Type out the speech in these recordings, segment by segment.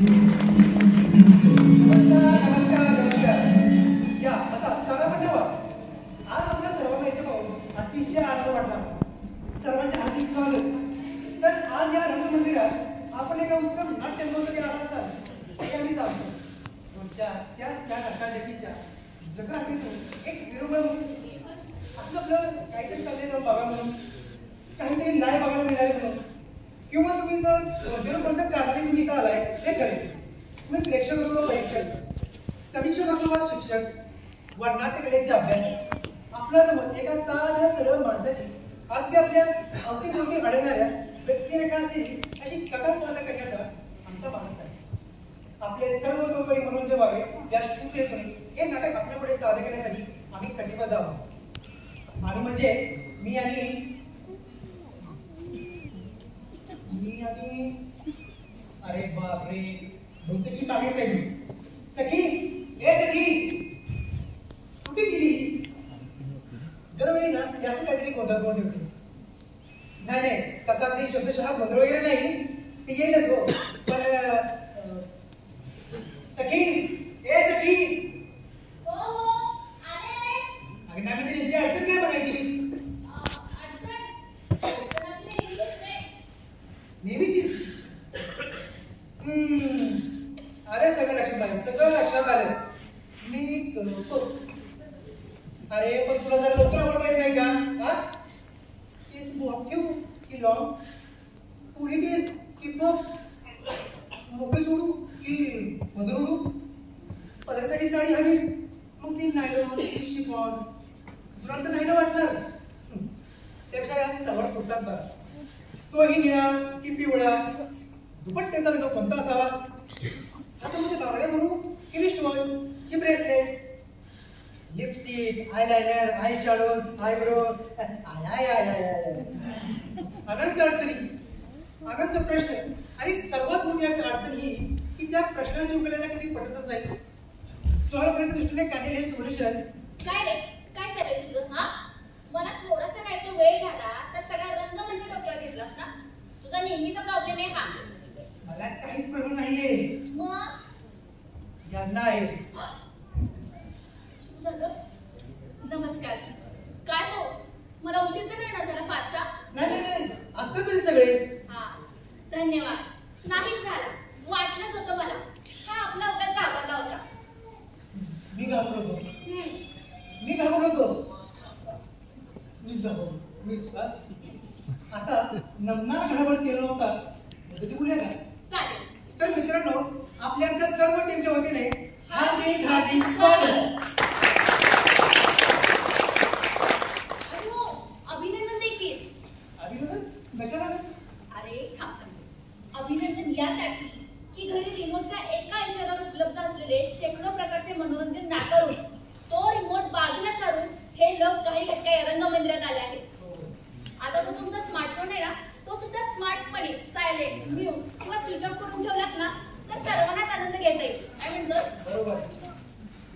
या असा स्थानामध्ये वा आज आपल्या सर्वांना इथे पाहून अतिशय आनंद वाटला. सर्वांचे हार्दिक स्वागत. तर आज या रंगमंदिरात आपण एका उत्तम नाट्य महोत्सवी आला असाल हे आम्ही सांगतो. तुमच्या त्याच त्या धकाधकीच्या जगराटीतून एक विरोध असं आपलं काहीतरी चाललेलं बघा म्हणून काहीतरी लाय बघायला मिळाले म्हणून किंवा तुम्ही तर कोणत्या कारणाने तुम्ही इथं आलाय हे करेल. तुम्ही प्रेक्षक असो परीक्षक, समीक्षक असो वा शिक्षक व नाट्यकलेचे अभ्यास आपल्यासमोर एका साध्या सरळ माणसाची अगदी आपल्या अवतीभोवती अडवणाऱ्या व्यक्तिरेखा असलेली अशी कथा सादर करण्याचा आमचा मानस आहे. आपले सर्वतोपरी मनोरंजन व्हावे या शूट हेतूने हे नाटक आपल्यापुढे सादर करण्यासाठी आम्ही कटिबद्ध आहोत. आम्ही म्हणजे मी आणि अरे बापरे बहुतेक की मागे राहिली. सखी ए सखी कुठे गेली? दरवेळी ना याचं काहीतरी गोंधळ करून ठेवली. नाही नाही तसा काही शब्दशः गोंधळ वगैरे नाही, ती येईलच हो. पण सखी ए सखी अगं नाही म्हणजे नेमकी अडचण काय बघायची? नेहमीचीच. अरे सगळं लक्षात आलं, सगळं लक्षात आलं. मी करतो. अरे पण तुला जर लवकर आवडता येत नाही का? हा केस मोठ्यू की लॉंग, पोनीटेल की पफ, मोकळे सोडू की मधुर उडू, पदरासाठी साडी हवी मग ती नायलॉन की शिफॉन, तुला तर नाही ना वाटणार. त्यापेक्षा सवड कुठलाच बरा, तोही निळा की पिवळा, दुपट्ट्याचा रंग कोणता असावा, हातामध्ये बांगड्या भरू की रिस्टवॉच की bracelet, lipstick, eyeliner, eye shadow, eyebrow, अनंत अडचणी, अनंत प्रश्न आणि सर्वात मोठी अडचण ही की त्या प्रश्नांची उकलांना कधी पटतच नाही. सॉल्व्ह करण्याच्या दृष्टीने काढलेले हे सोल्युशन. काय रे काय चालेल तुझं? हा मला थोडासा काय तो वेळ झाला तर सगळा रंग म्हणजे डोक्यावर घेतलास ना. तुझा नेहमीचा प्रॉब्लेम आहे हा. मला काहीच प्रॉब्लेम नाहीये. मग यांना आहे. नमस्कार. काय हो मला उशीर तर नाही ना झाला? फारसा नाही आत्ताच आहे सगळे. हा धन्यवाद. नाहीच झाला, वाटलंच होतं मला. हा आपला अवतार घाबरला होता. मी घाबरलो मीच घाबरलो. आता नमनार घडामोड केला नव्हता त्याची बोलूया का? चालेल. तर मित्रांनो आपल्या आमच्या सर्व टीमच्या वतीने हार्दिक स्वागत. अभिनंदन देखील. अभिनंदन कशाला? अरे थांब सांगतो. अभिनंदन यासाठी की घरी रिमोटच्या एका इशाऱ्यावर उपलब्ध असलेले शेकडो प्रकारचे मनोरंजन नाकारून तो रिमोट बाजूला सारून हे लोक काही घटका या रंगमंदिरात आले आहेत. आता तो तुमचा स्मार्टफोन आहे ना, तो सुद्धा स्मार्टपणे सायलेंट, म्यूट किंवा स्विच ऑफ करून ठेवलात ना तर सर्वांनाच आनंद घेता येईल. काय म्हणतो? बरोबर.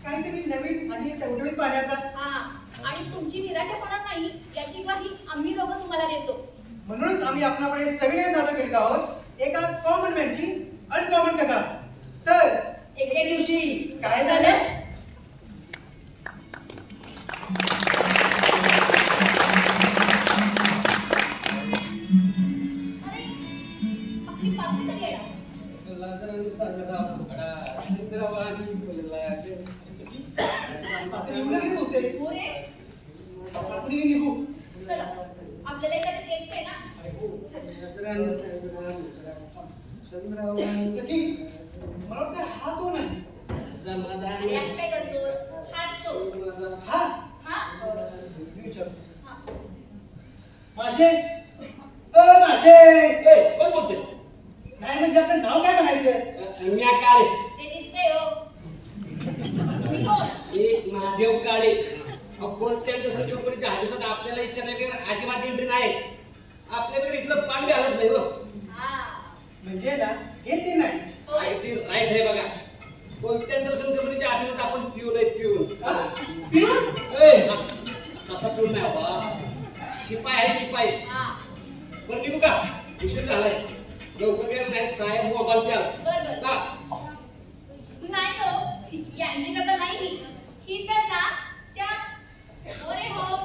काहीतरी नवीन आणि टवटवीत पाहण्याचा. हा आणि तुमची निराशा होणार नाही याची ग्वाही आम्ही दोघं तुम्हाला देतो. म्हणूनच आम्ही आपल्याकडे सविनय सादर करीत आहोत एका कॉमन मॅनची अनकॉमन कथा. तर एके दिवशी काय झालं? चला आपल्याला एखादं द्यायचं आहे ना. मला वाटतं हा तो नाही. काय करतोस? हाच तो. हा विचार. माशे कोण बोलते? नाही म्हणजे आपलं नाव काय म्हणायचं? म्या काळे. ते दिसतंय हो. तुम्ही कोण? एक महादेव काळे. कोणत्या सचिवपुरीच्या हदिसात आपल्याला इच्छा नाही अजिबात एंट्री नाही. आपल्याकडे इथलं पाणी आलंच नाही. म्हणजे ना हे ते नाही. राईट आहे बघा. कोणत्या कंपनीच्या हदिसात आपण पिऊन आहे पिऊन. तसा पिऊन नाही बाबा. शिपाई आहे शिपाई. बरं निघू का? उशीर झालाय. लवकर गेलं नाही साहेब मोबाईल द्या. नाही हो, यांची कथा नाही ही तर ना त्या अरे हो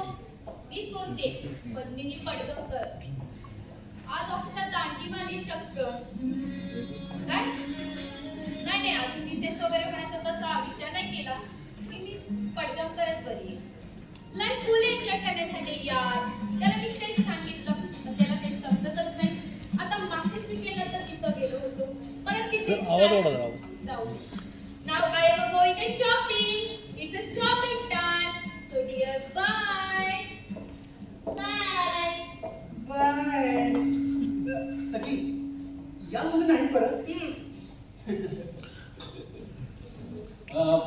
मी कोणते पत्नीनी पडकर आज आपल्या दांडीमाली शब्द काय नाही अजून मिसेस वगैरे म्हणायचा तसा विचार नाही केला की मी पडकम करत बरी लाईफ फुल एन्जॉय करण्यासाठी यार त्याला मी तेच सांगितलं पण त्याला ते समजतच नाही आता मागच्याच वीकेंडला तर तिथं गेलो होतो परत तिथे जाऊ नाव I am going to shopping it's a shopping time so dear bye bye सखी या सुद्धा नाही परत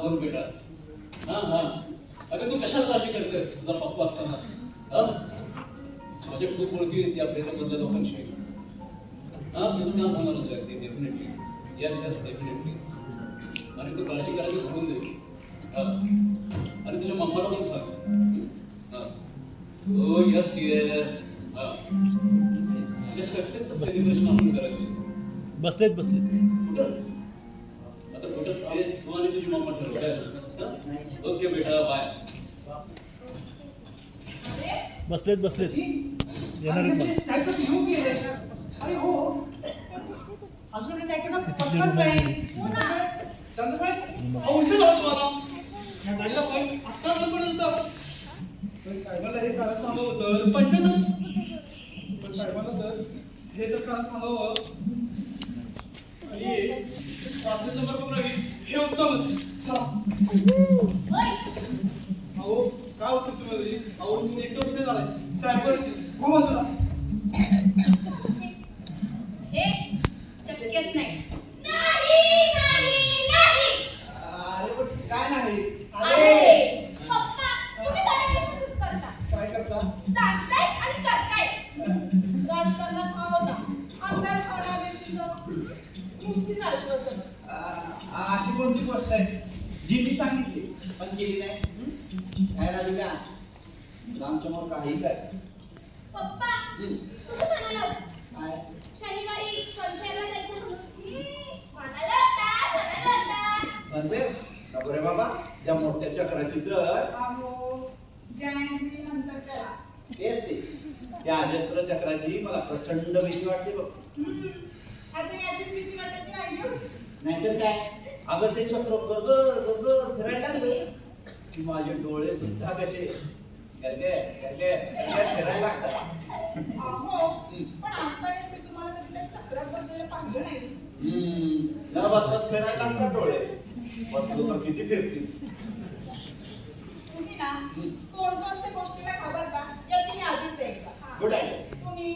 बोल बेटा हा अगं तू कशाला काळजी करतेस तुझा पप्पा असताना माझे खूप ओळखी येते आपल्याला मधल्या लोकांशी तुझं काम होणारच आहे ते डेफिनेटली येस डेफिनेटली आणि तू काळजी करायची सोडून दे आणि तुझ्या मम्माला पण सांग हो यस डिअर तुझ्या सक्सेसचं सेलिब्रेशन आपण करायचं बसलेत कुठं आता कुठं ते तू आणि तुझी मम्मा ठरवलं ओके बेटा बाय बसलेत साहेब तर येऊन गेले अरे हो अजून त्याचा पत्ताच नाही औषध आलं तुम्हाला या गाडीला पण आत्ता पर्यंत साहेबांना हे कारण सांगावं तर पंचायत साहेबांना तर हे तर कारण सांगावं आणि पाचशे नंबर पकडावी हे उत्तम चला अहो काय होतं तुम्हाला अहो एक विषय झालाय साहेब हो बाजूला हे शक्यच नाही अरे पण काय नाही पप्पा तुम्ही तसंच करता काय करता सांगताय आणि करताय राजकारणात हा होता आमदार खाना देशील नुसतीच आश्वासन अशी कोणती गोष्ट आहे जी मी सांगितली पण केली नाही काय राधिका मुलांसमोर काही काय पप्पा तुम्ही म्हणाला काय शनिवारी कन्फेअरला जायचं म्हणाला होता म्हणते नको रे बाबा त्या मोठ्या चक्राची तर जयंती नंतर करा तेच ते त्या अजस्त्र चक्राची मला प्रचंड भीती वाटते बघ आता याचीच भीती वाटायची राहिली नाहीतर काय अगं ते चक्र गरगर फिरायला लागलं की माझे डोळे सुद्धा कसे फिरायला लागतात पण आजपर्यंत मी तुम्हाला कधी त्या चक्रात बसलेलं पाहिलं नाही न बसतात फिरायला लागतात डोळे बसलो तर किती फिरतील तुम्ही ना कोणकोणत्या गोष्टीला घाबरता याची यादीच द्यायचा गुड आयडिया तुम्ही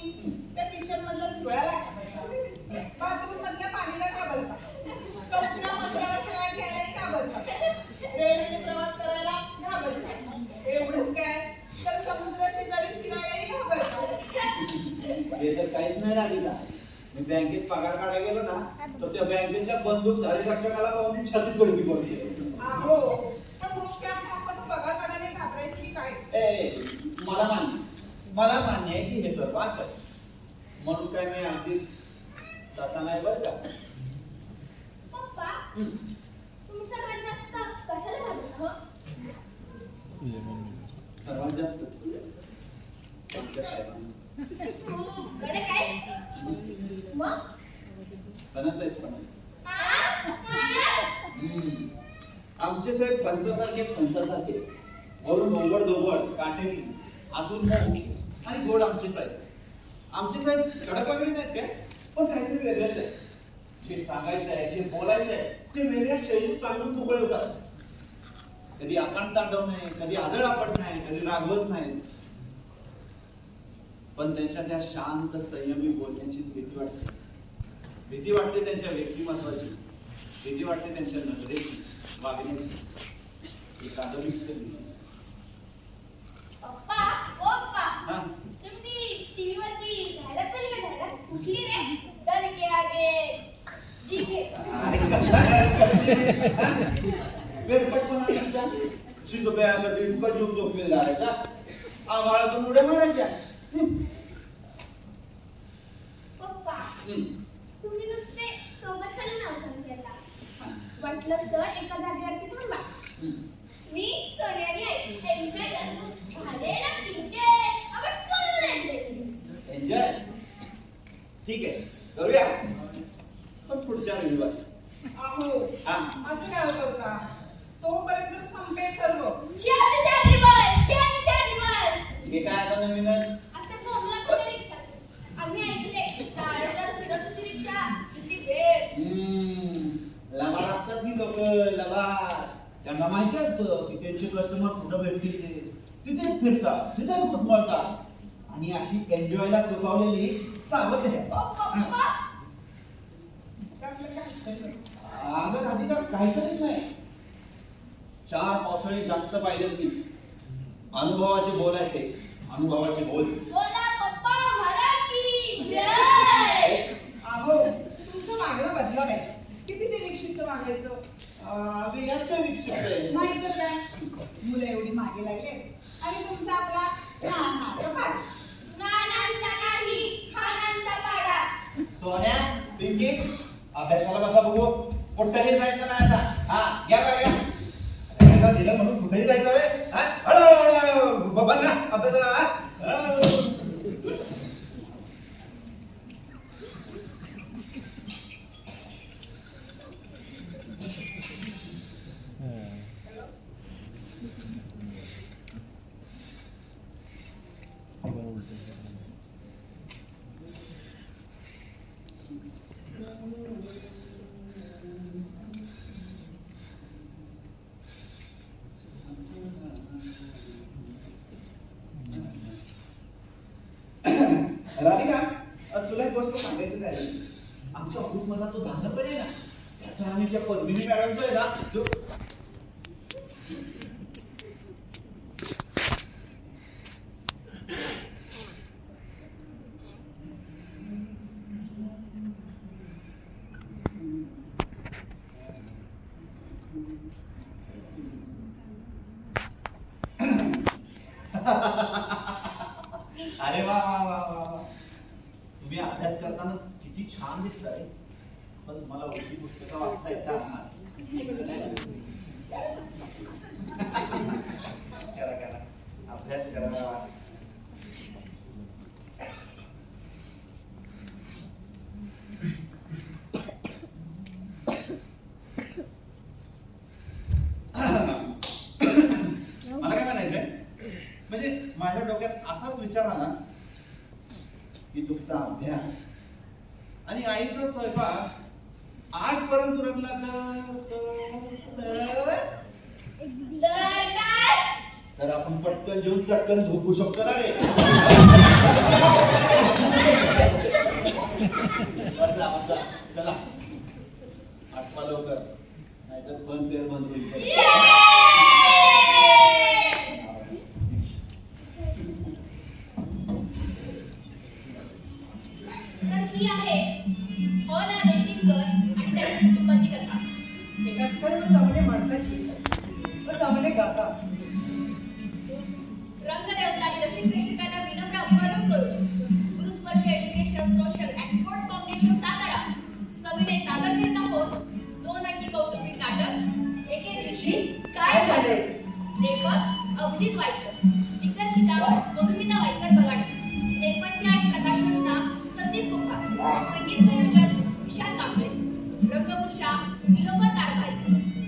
त्या किचन मधल्या सुळ्याला घाबरता बाथरूम मधल्या पाणीला घाबरता चौकड्या मजल्यावर खेळायला घाबरता रेल्वेने प्रवास करायला घाबरता एवढंच काय तर समुद्र शेजारी फिरायलाही घाबरता हे तर काहीच नाही राहिला मी बँकेत पगार काढायला गेलो ना तर त्या बँकेच्या बंदूकधारी रक्षकाला पाहून छातीत गडबी पडते अहो पण मुख्याध्यापकाचा पगार काढायला घाबरायचं की काय मला मान्य आहे की हे सर्व असं आहे म्हणून काय मी अगदीच तसा नाही बरं का पप्पा तुम्ही सर्वात जास्त कशाला घाबरता हो सर्वात जास्त आमच्या साहेबांना. कडे काय मग फणस आहेत फणस आमचे साहेब फणसासारखे वरून ओबड दोबड काटेरी आतून मऊ आणि गोड आमचे साहेब कडक वगैरे नाहीत काय पण काहीतरी वेगळंच आहे जे सांगायचं आहे जे बोलायचं आहे ते वेगळ्या शैलीत सांगून फुगवतात कधी आकांड तांडव नाही कधी आदळ आपट नाही कधी रागवत नाही पण त्यांच्या त्या शांत संयमी बोलण्याची भीती वाटते त्यांच्या व्यक्तिमत्वाची भीती वाटते त्यांच्या नजरेची वागण्याची ही कादंबरी पप्पा ओ पप्पा तुम्ही ती टीव्हीवरची जाहिरात पाहिली का जाहिरात कुठली रे डर के आगे जी के वेळपटपणा शिजोब्यासाठी इतका जीव जोखमील घालायचा आम्हाळातून उड्या मारायच्या पप्पा तुम्ही नुसते सोबत चालू नाव सांगितलं वाटलंच तर एका जागेवरती थांबा. मी सोन्याने एन्जॉय करतो. भाले ना पिंके आपण फुल एन्जॉय. एन्जॉय ठीक आहे करूया, पण पुढच्या रविवार. अहो असं काय होतं का? तोपर्यंत संपेल सर्व. शेवटचे 4 दिवस, शेवटचे 4 दिवस. हे काय आता नवीनच? असं बोलला कोणी रिक्षात. आम्ही ऐकले शाळेला फिरत होती रिक्षा. किती वेळ. लबाड असतात ही लोक, लबाड. त्यांना माहिती असतं की त्यांचे कस्टमर कुठं भेटतील ते. तिथेच फिरतात, तिथेच कुठमळतात आणि अशी एन्जॉयला सुचवलेली सावध आहे. अगं राधिका काहीतरीच नाही. 4 पावसाळे जास्त पाहिजेत मी. अनुभवाचे बोल आहे ते, अनुभवाचे बोल. बोला पप्पा मराठी जय. अहो तुमचं मागणं बदला नाही. किती ते निश्चित मागायचं? आम्ही यात काय विकसित आहे? नाही तर काय, मुलं एवढी मागे लागले आणि तुमचा आपला नानाचा पाडा. नानांचा नाही खानांचा पाडा. सोन्या, पिंकी, अभ्यासाला बसा बघू. कुठेही जायचं नाही आता. हा या बघा, दिलं म्हणून कुठेही जायचं रे? बाबा ना अभ्यासाला. राधिका, तुला एक गोष्ट सांगायचं झाली. आमच्या ऑफिस मधला तो धान पण आहे ना, त्याचा आम्ही त्या पद्मिनी मॅडमचा आहे ना तो. अरे वा वा वा वा वा, तुम्ही अभ्यास करताना किती छान दिसताय. पण तुम्हाला उलटी पुस्तकं वाचता येतात. करा करा, अभ्यास करा. मला काय म्हणायचंय, म्हणजे माझ्या डोक्यात असाच विचार आला की तुमचा अभ्यास आणि आईचा स्वयंपाक 8 पर्यंत उरकला तर आपण पटकन जेवून चटकन झोपू शकतो ना रे. चला आठवा लवकर, नाहीतर बंद तेर बंद होईल. तर ही आहे हॉल देशिंगकर आणि त्याच्या कुटुंबाची कथा. एका सर्वसामान्य माणसाची असामान्य गाथा. रंगदेवता आणि रसिक प्रेक्षकांना विनम्र अभिवादन करून Gurusparsh education social and sports foundation Satara सविनय सादर करीत आहोत 2 अंकी कौटुंबिक नाटक एके दिवशी काय झाले. लेखक अभिजित वायकर, दिग्दर्शिका मधुमिता वायकर बगाडे, नेपथ्य आणि प्रकाश रचना संदीप कुंभार, संगीत संयोजन विशाल कांबळे, रंगभूषा निलोफर कारभारी,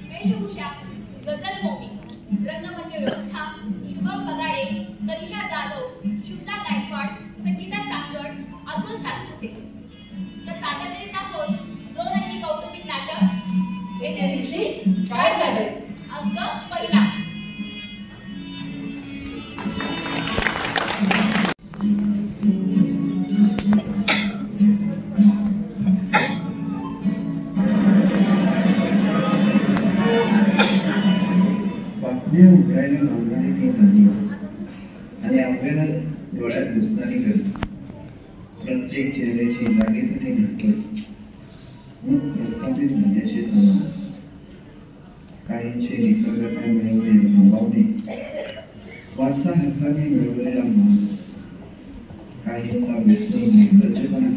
वेशभूषा गझल मोमी, रंगमंच व्यवस्था शुभम बगाडे, तनिषा जाधव, शुद्धा गायकवाड, संगीता चांगड, अतुल सातपुते. तर सादर करीत आहोत 2 अंकी कौटुंबिक नाटक एके दिवशी काय झाले. अंक पहिला. बातम्या उघडायला लावणारी ती झाली आणि आपल्याला डोळ्यात घुसणारी गर्दी. प्रत्येक चेहऱ्याची जागेसाठी धडपड, मग प्रस्थापित झाल्याचे समान. काहींचे निसर्गाने मिळवलेले भावाने, वारसा हक्काने मिळवलेला माणूस, काहींचा व्यसनी निर्लज्जपणा,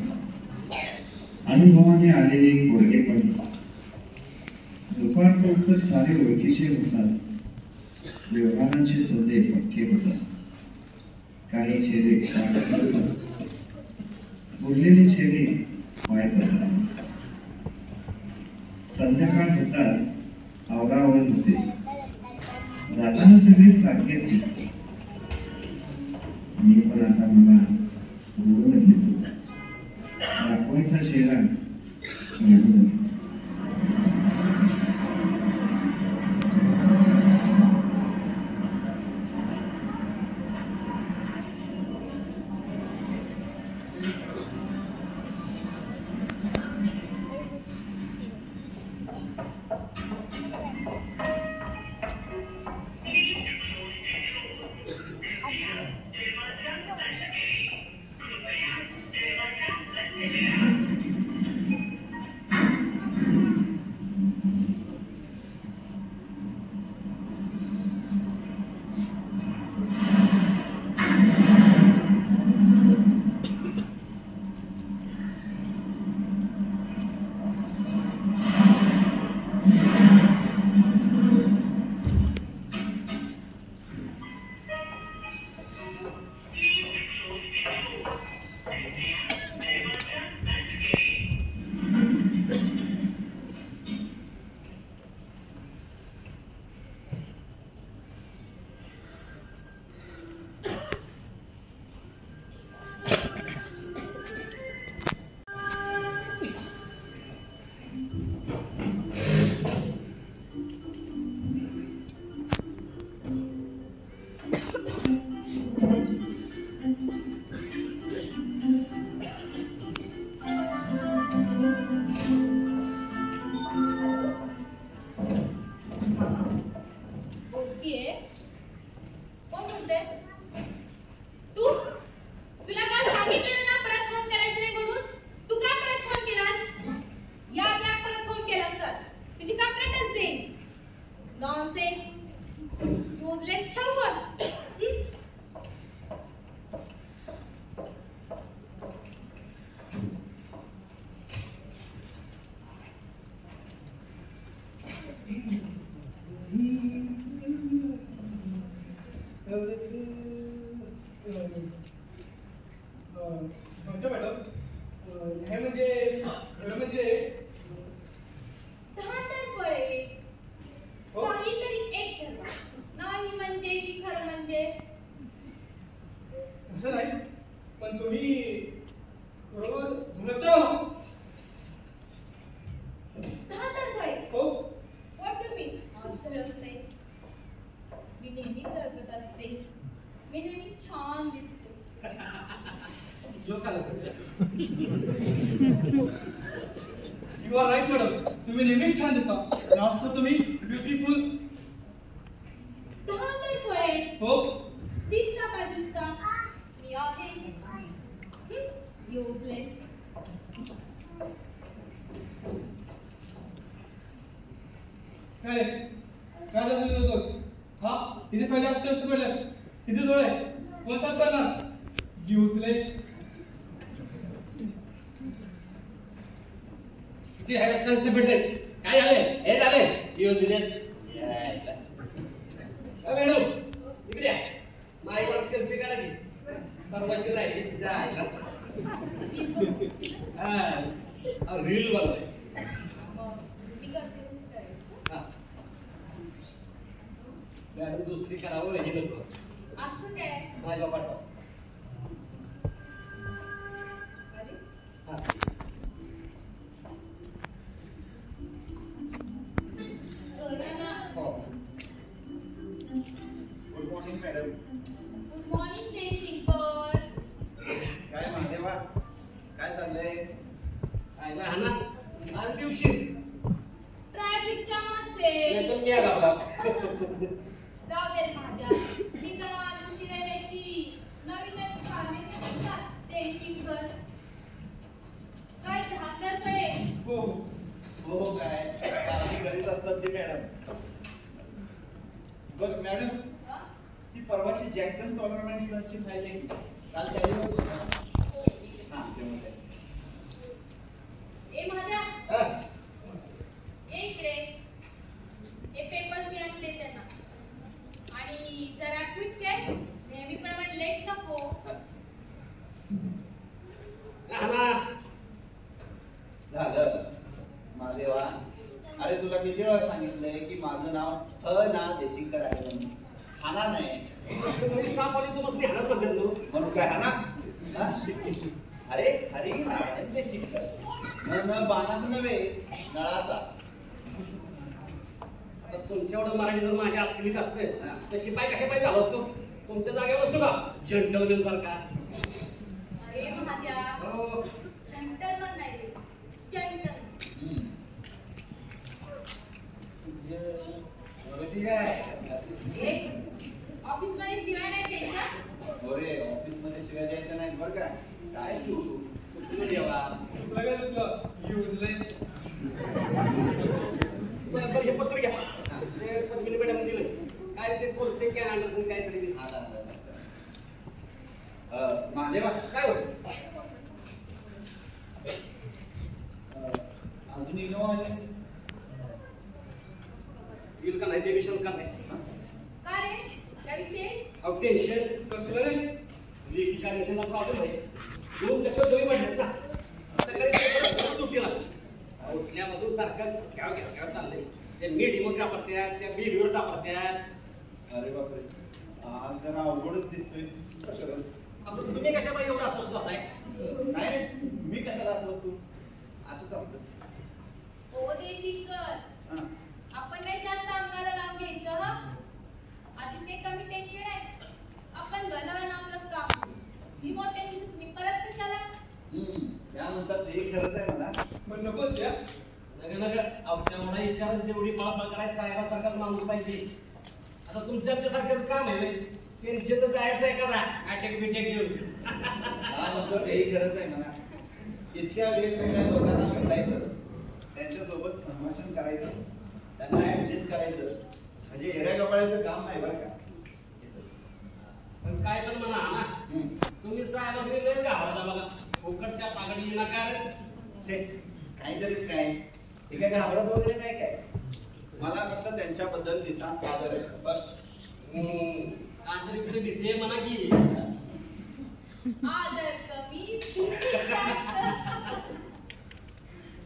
अनुभवाने आलेले कोरडेपण, तर सारे ओळखीचे होतात, व्यवहारांचे सौदे पक्के होतात. काही चेहरे वाटत होतात, उरलेले चेहरे पाय पसरतात. संध्याकाळ होताच आवराआवर होते. जाताना सगळे सारखेच दिसते. मी पण आता मला ओळखून घेतो. दाखवायचा चेहरा रडून You are right, madam. तुम्ही नेहमीच छान दिसता. नाच तर तुम्ही ब्युटिफुल. हो. दिसता का दिसता? मी आहे. Useless. काय रे? काय झालं तुझं? हा? इथे पहिले असतं पडलं. किती जोड आहे? कोण साफ करणार? Useless. किती हेअरस्टाईल्स भेटले? काय झाले? हे झाले युजलेस. मॅडम इकडे या. माझ्यावर सेल्फी करा की. परवाची राहिली तिच्या आईला. रील बनवाय. मॅडम दुसरी करावं हे नको. असं काय? माझ्या पाठवा. Good morning madam. Good morning Deshinkar. काय महादेवा, काय चाललंय? काय ना ना आज दिवशी ट्रॅफिक जाम असेल. तुम्ही या गावाला. जाऊ दे रे माझ्या. मी गावात उशिरा यायची. नवीन नवीन कामे करतात देशिंकर. काय हातर कडे? हो हो काय घरीच असतात ते मॅडम. बरं मॅडम, ती परवाची जॅक्सन टॉलरमेंट सर्चची फाईल आहे काल त्याला हां तेव्हा ए माझ्या ये इकडे. पुसणे हाणत म्हणतात ना. म्हणून काय हा ना हा? अरे हरी नारायण शिकतात म्हणून बाणाचं नव्हे नळाचा. आता तुमच्याकडं मराठी जर माझ्या अस्खलित असते तर शिपाई कशा पाहिजे झालो असतो. तुमच्या जागेवर असतो का जंटलमॅन सारखा. अरे महात्या हो. जंटलमन नाही रे, जंटल. एक ऑफिस मध्ये शिवाय नाही द्यायच्या. अरे ऑफिस मध्ये शिवाय द्यायच्या नाही बरं का. काय तू चुकलो देवा. तुला काय तुला युजलेस. बरं हे पत्र घ्या. ते पद्मिनी मॅडम दिलं काय ते बोलते काय अँडरसन काहीतरी. महादेवा काय होत अजून इनोवा आले येईल का नाही ते विषय का नाही. का रे त्या विषयी अहो टेन्शन कसलं रे? लीकच्या टेन्शनचा प्रॉब्लेम आहे. दोन चक्कर दोन्ही वाढलेत ना. सकाळी तुटीला उठल्यापासून सारखं घ्याव चाललंय. ते मी रिमोट वापरत्यात त्या मी व्हिडिओ वापरत्यात. अरे बापरे आज जरा अवघडच दिसतोय. कशाला आपण तुम्ही कशामुळे एवढं अस्वस्थ होताय. नाही मी कशाला असलो तू असं चालतं. हो देशीकर, हा. आपण नाही जास्त अंगाला लावून घ्यायचं हा. आधी ते कमी टेन्शन आहे. आपण बनवलं आपलं काम. रिमोट टेन्शन मी परत कशाला. त्या म्हणतात ते खरंच आहे म्हणा. पण नकोच त्या. तेवढा विचार जेवढी पळापळ करायची साहेबासारखाच माणूस पाहिजे. आता तुमच्यासारखंच काम आहे. टेन्शन तर जायचं आहे करा अटॅक बिटॅक घेऊन. हा म्हणतो तेही खरंच आहे म्हणा. इतक्या वेगवेगळ्या लोकांना भेटायचं, त्यांच्यासोबत संभाषण करायचं, त्यांना ऍडजस्ट करायचं म्हणजे एऱ्या गबाळ्याचं काम नाही बरं का. पण काय पण म्हणा ना तुम्ही साहेबांनी लय घाबरता बघा. फुकटच्या पागडी नका रे. छे काहीतरीच काय हे काय घाबरत वगैरे नाही काय. मला फक्त त्यांच्याबद्दल नितांत आदर आहे बस. आदर इकडे भीती म्हणा की आदर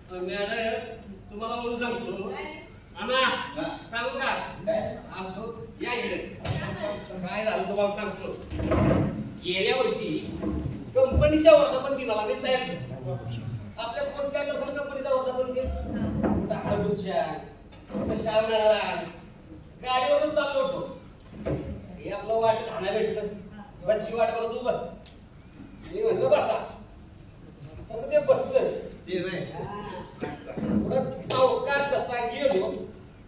कमी मॅडम तुम्हाला म्हणून सांगतो काय? आणा सांगू का काय या इकडे. काय झालं तुम्हाला सांगतो. गेल्या वर्षी कंपनीच्या वर्धापन दिनाला मी तयार केलं. आपल्या कोणत्या नसेल कंपनीचा वर्धापन दिन टाकाळूच्या गाडीवरून चाललो होतो. हे आपलं वाट खाण्या भेटलं. बच्ची वाट बघत उभं. मी म्हणलं बसा. तसं ते बसलं. ते नाही पुढं चौकात जसा गेलो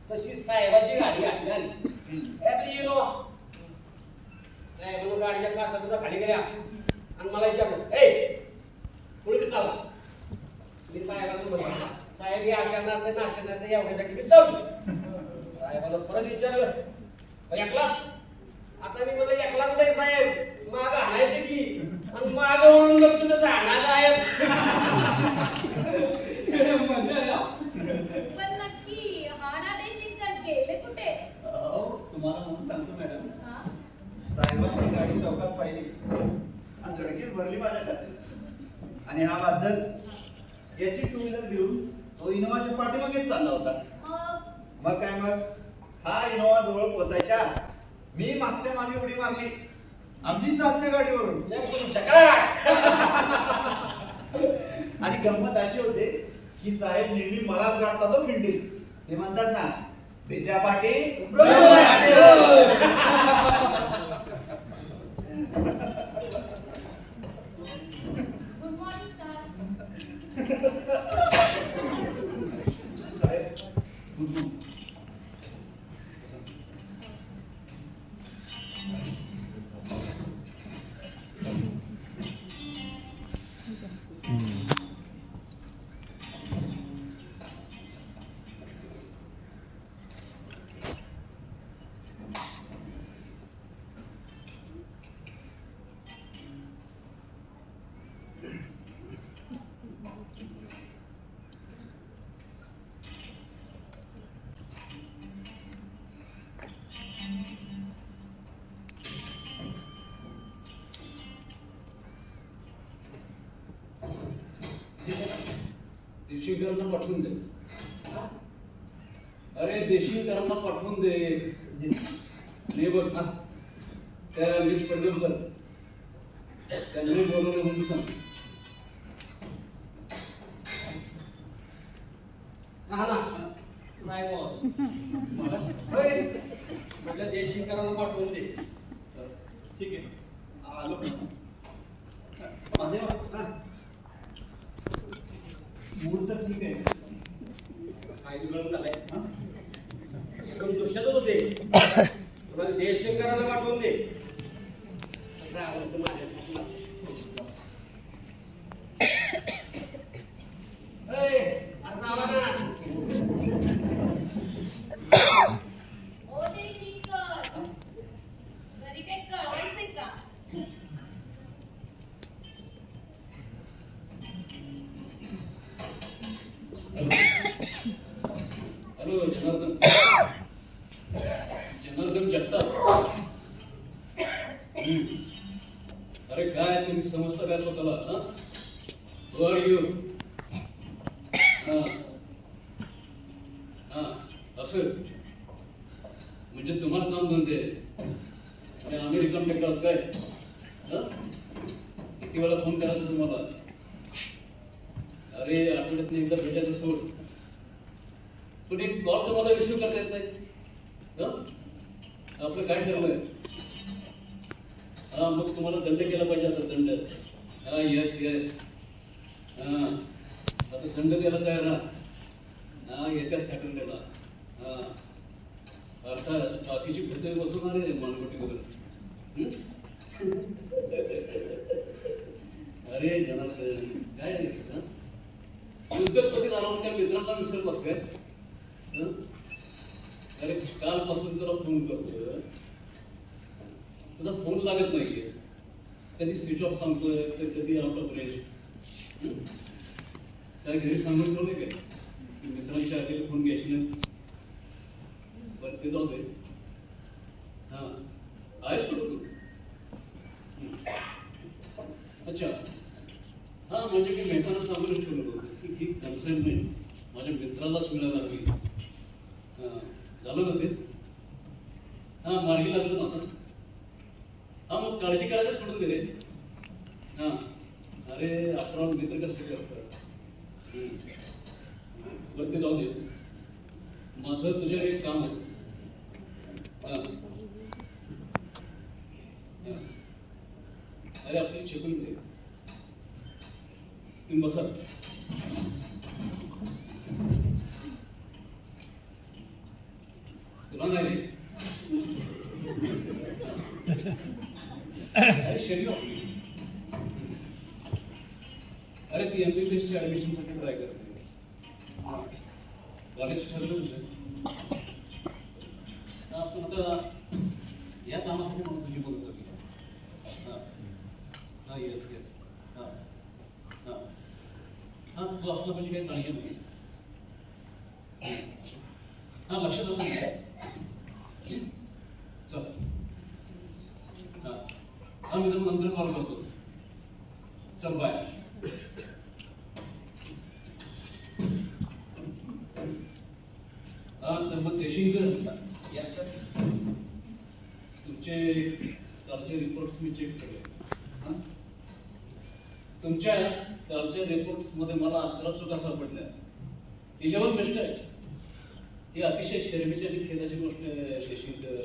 तशी साहेबाची गाडी आली आपली इनोवा. साहेबांनी गाडीच्या काचा खाली गेल्या आणि मला विचारलं ए पुढे चालला. मी साहेबांना म्हटलं साहेब हे अशा नाशा एवढ्यासाठी मी चालू. साहेबांना परत विचारलं एकलाच. आता मी म्हणलं एकलाच नाही साहेब माग हाणायचे की आणि माग म्हणून मग तुझं जाणार आहे. पण नक्की हा ना देशीकर गेले कुठे. तुम्हाला म्हणून सांगतो मॅडम. हा? साहेबांची गाडी चौकात पाहिली आणि धडकीच भरली माझ्यासाठी. आणि हा बादल याची टू व्हीलर घेऊन तो इनोवाच्या पाठीमागेच चालला होता. मग काय मग हा इनोवा जवळ पोचायच्या मी मागच्या मागे उडी मारली आमची चालत्या गाडीवरून. आणि गंमत अशी होते की साहेब नेहमी मलाच गाठतात तो खिंडीत. ते म्हणतात ना Vidya Patil good morning sir. साहेब गुड. देशीकरांना पाठवून दे. अरे देशीकरांना पाठवून दे. बघ ना त्या मिस पंढरपूर त्यांनी बोलवलं म्हणून सांग. हा ना साहेब मला म्हटलं जयशंकरांना पाठवून दे. ठीक आहे आलो. महादेव मूड तर ठीक आहे. काय बिघडून झालंय एकदम दुष्टच होते. तुम्हाला जयशंकराला पाठवून दे. ओ जयशंकर, घरी काही कळवायचंय का? हॅलो जनार्दन. जनार्दन जगताप. अरे काय तुम्ही समजता काय स्वतःला? Who are you? असं म्हणजे तुम्हाला काम धंदे आणि आम्ही रिकाम टेकलात काय? किती वेळा फोन करायचा तुम्हाला? अरे आठवड्यात एकदा भेटायचं सोड, पण एक कॉल तुम्हाला रिसिव्ह करता येत नाही. आपलं काय ठरलंय? हा मग तुम्हाला दंड केला पाहिजे. आता दंड. हा येस येस. हा आता दंड द्यायला तयार ना? हा येत्या सॅटर्डेला. हा अर्थात बाकीची भूते बसवणार आहे मानवटीवर. अरे जनार्दन काय उद्योगपती झाला काय मित्रांना विसरलास काय? अरे कालपासून तुला फोन करतोय, तुझा फोन लागत नाहीये. कधी स्विच ऑफ सांगतोय तर कधी आउट ऑफ रेंज. काय घरी सांगून ठेवले काय की मित्रांच्या आधी फोन घ्यायची नाही? बरं ते जाऊ दे. हा आहेस कुठं तू? अच्छा हा म्हणजे मी मेहताना सांगूनच ठेवलं होतं की ही कन्साइनमेंट माझ्या मित्रालाच मिळायला हवी. झालं ना ते? हा मार्गी लागलं ना आता. हा मग काळजी करायचं सोडून दे रे. हा अरे आपण मित्र कशाचे असतात. बरं ते जाऊ दे. माझं तुझ्या एक काम आहे. अरे आपली चेकून दे. तुम्ही बसा. तुला नाही रे. अरे शरीर अरे ती MBBS च्या ऍडमिशन साठी ट्राय करते. कॉलेज ठरलं तुझं? आपण आता या कामासाठी म्हणून तुझी मदत होती. हा येस येस. हा हा हा तू असलं म्हणजे काही पाहिजे नाही. हा लक्षात आलं नाही. चल हा हा मी तुला नंतर कॉल करतो. चल बाय. हा तर मग जयशंकर तुमचे कालचे रिपोर्ट्स मी चेक केले. तुमच्या कालच्या रिपोर्ट्स मध्ये मला 11 चुका सापडल्या. 11 मिस्टेक्स. ही अतिशय शर्मेची आणि खेदाची गोष्ट आहे जयशंकर.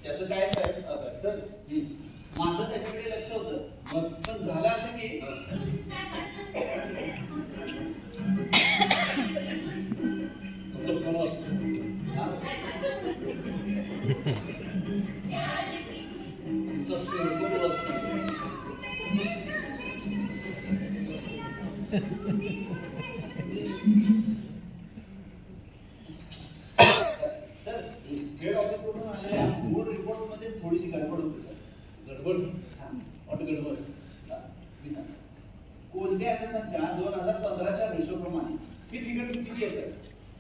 त्याचं काय साहेब सर माझं त्याच्याकडे लक्ष होतं. मग पण झालं असं की तुमचा फोन असतो. तुमचा सेल्फोन असतो. सर हेड ऑफिस कडून आलेल्या मूळ रिपोर्ट मध्ये थोडीशी गडबड होती सर. गडबड? वाट गडबड? मी सांग कोणत्या अभ्यासाच्या 2015च्या रेशोप्रमाणे ही फिगर चुकीची आहे सर.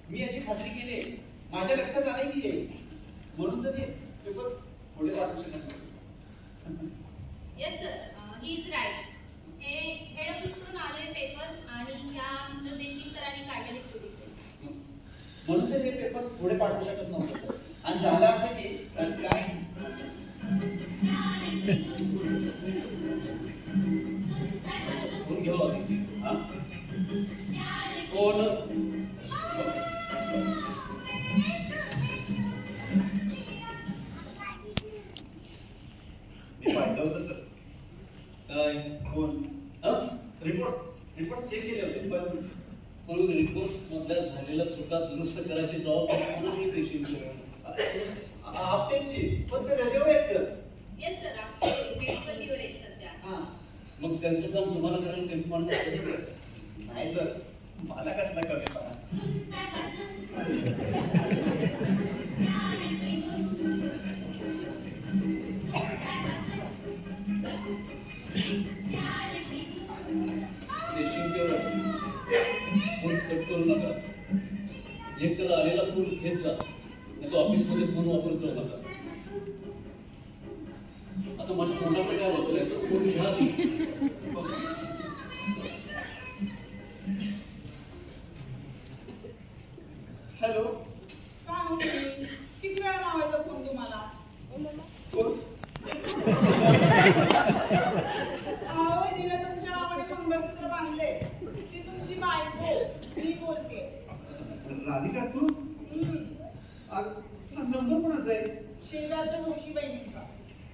मी याची खात्री केली आहे. माझ्या लक्षात आले की म्हणून तर ते पेपर थोडे वाटू शकत नाही. Yes sir, he is right. हे हेड ऑफिसकडून आलेले पेपर्स आणि ह्या मिस्टर जयशंकरांनी काढलेले क्युरिकल. म्हणून तर हे पेपर्स थोडे पाठवू शकत नव्हते सर. आणि झालं असं की काय कोण मी पाहिलं होतं सर. काय कोण? रिपोर्ट चेक केले होते पण म्हणून रिपोर्ट्स मधल्या झालेल्या चुका दुरुस्त करायची जबाबदारी कोणाकडे देशील? आपल्याची पण ते रजेवर आहेत सर. येस सर, मेडिकल लिव्हर आहे सध्या. हां. मग त्यांचं काम तुम्हाला करायला काही मानलं नाही सर, मला कसला कमी पडा. फोन कट करू नका. एक त्याला आलेला फोन घेत जा, नाही तो ऑफिसमध्ये फोन वापरत जाऊ नका. आता माझ्या फोनाकडे काय वापरलंय तर फोन घ्या आधी. हॅलो. काय म्हणते? किती वेळा लावायचा फोन तुम्हाला? अहो, जिने तुमच्या नावाने मंगळसूत्र बांधले ती तुमची बायको. मी बोलते. राधिका तू? हा नंबर कोणाचा आहे? शेजारच्या जोशी बहिणींचा.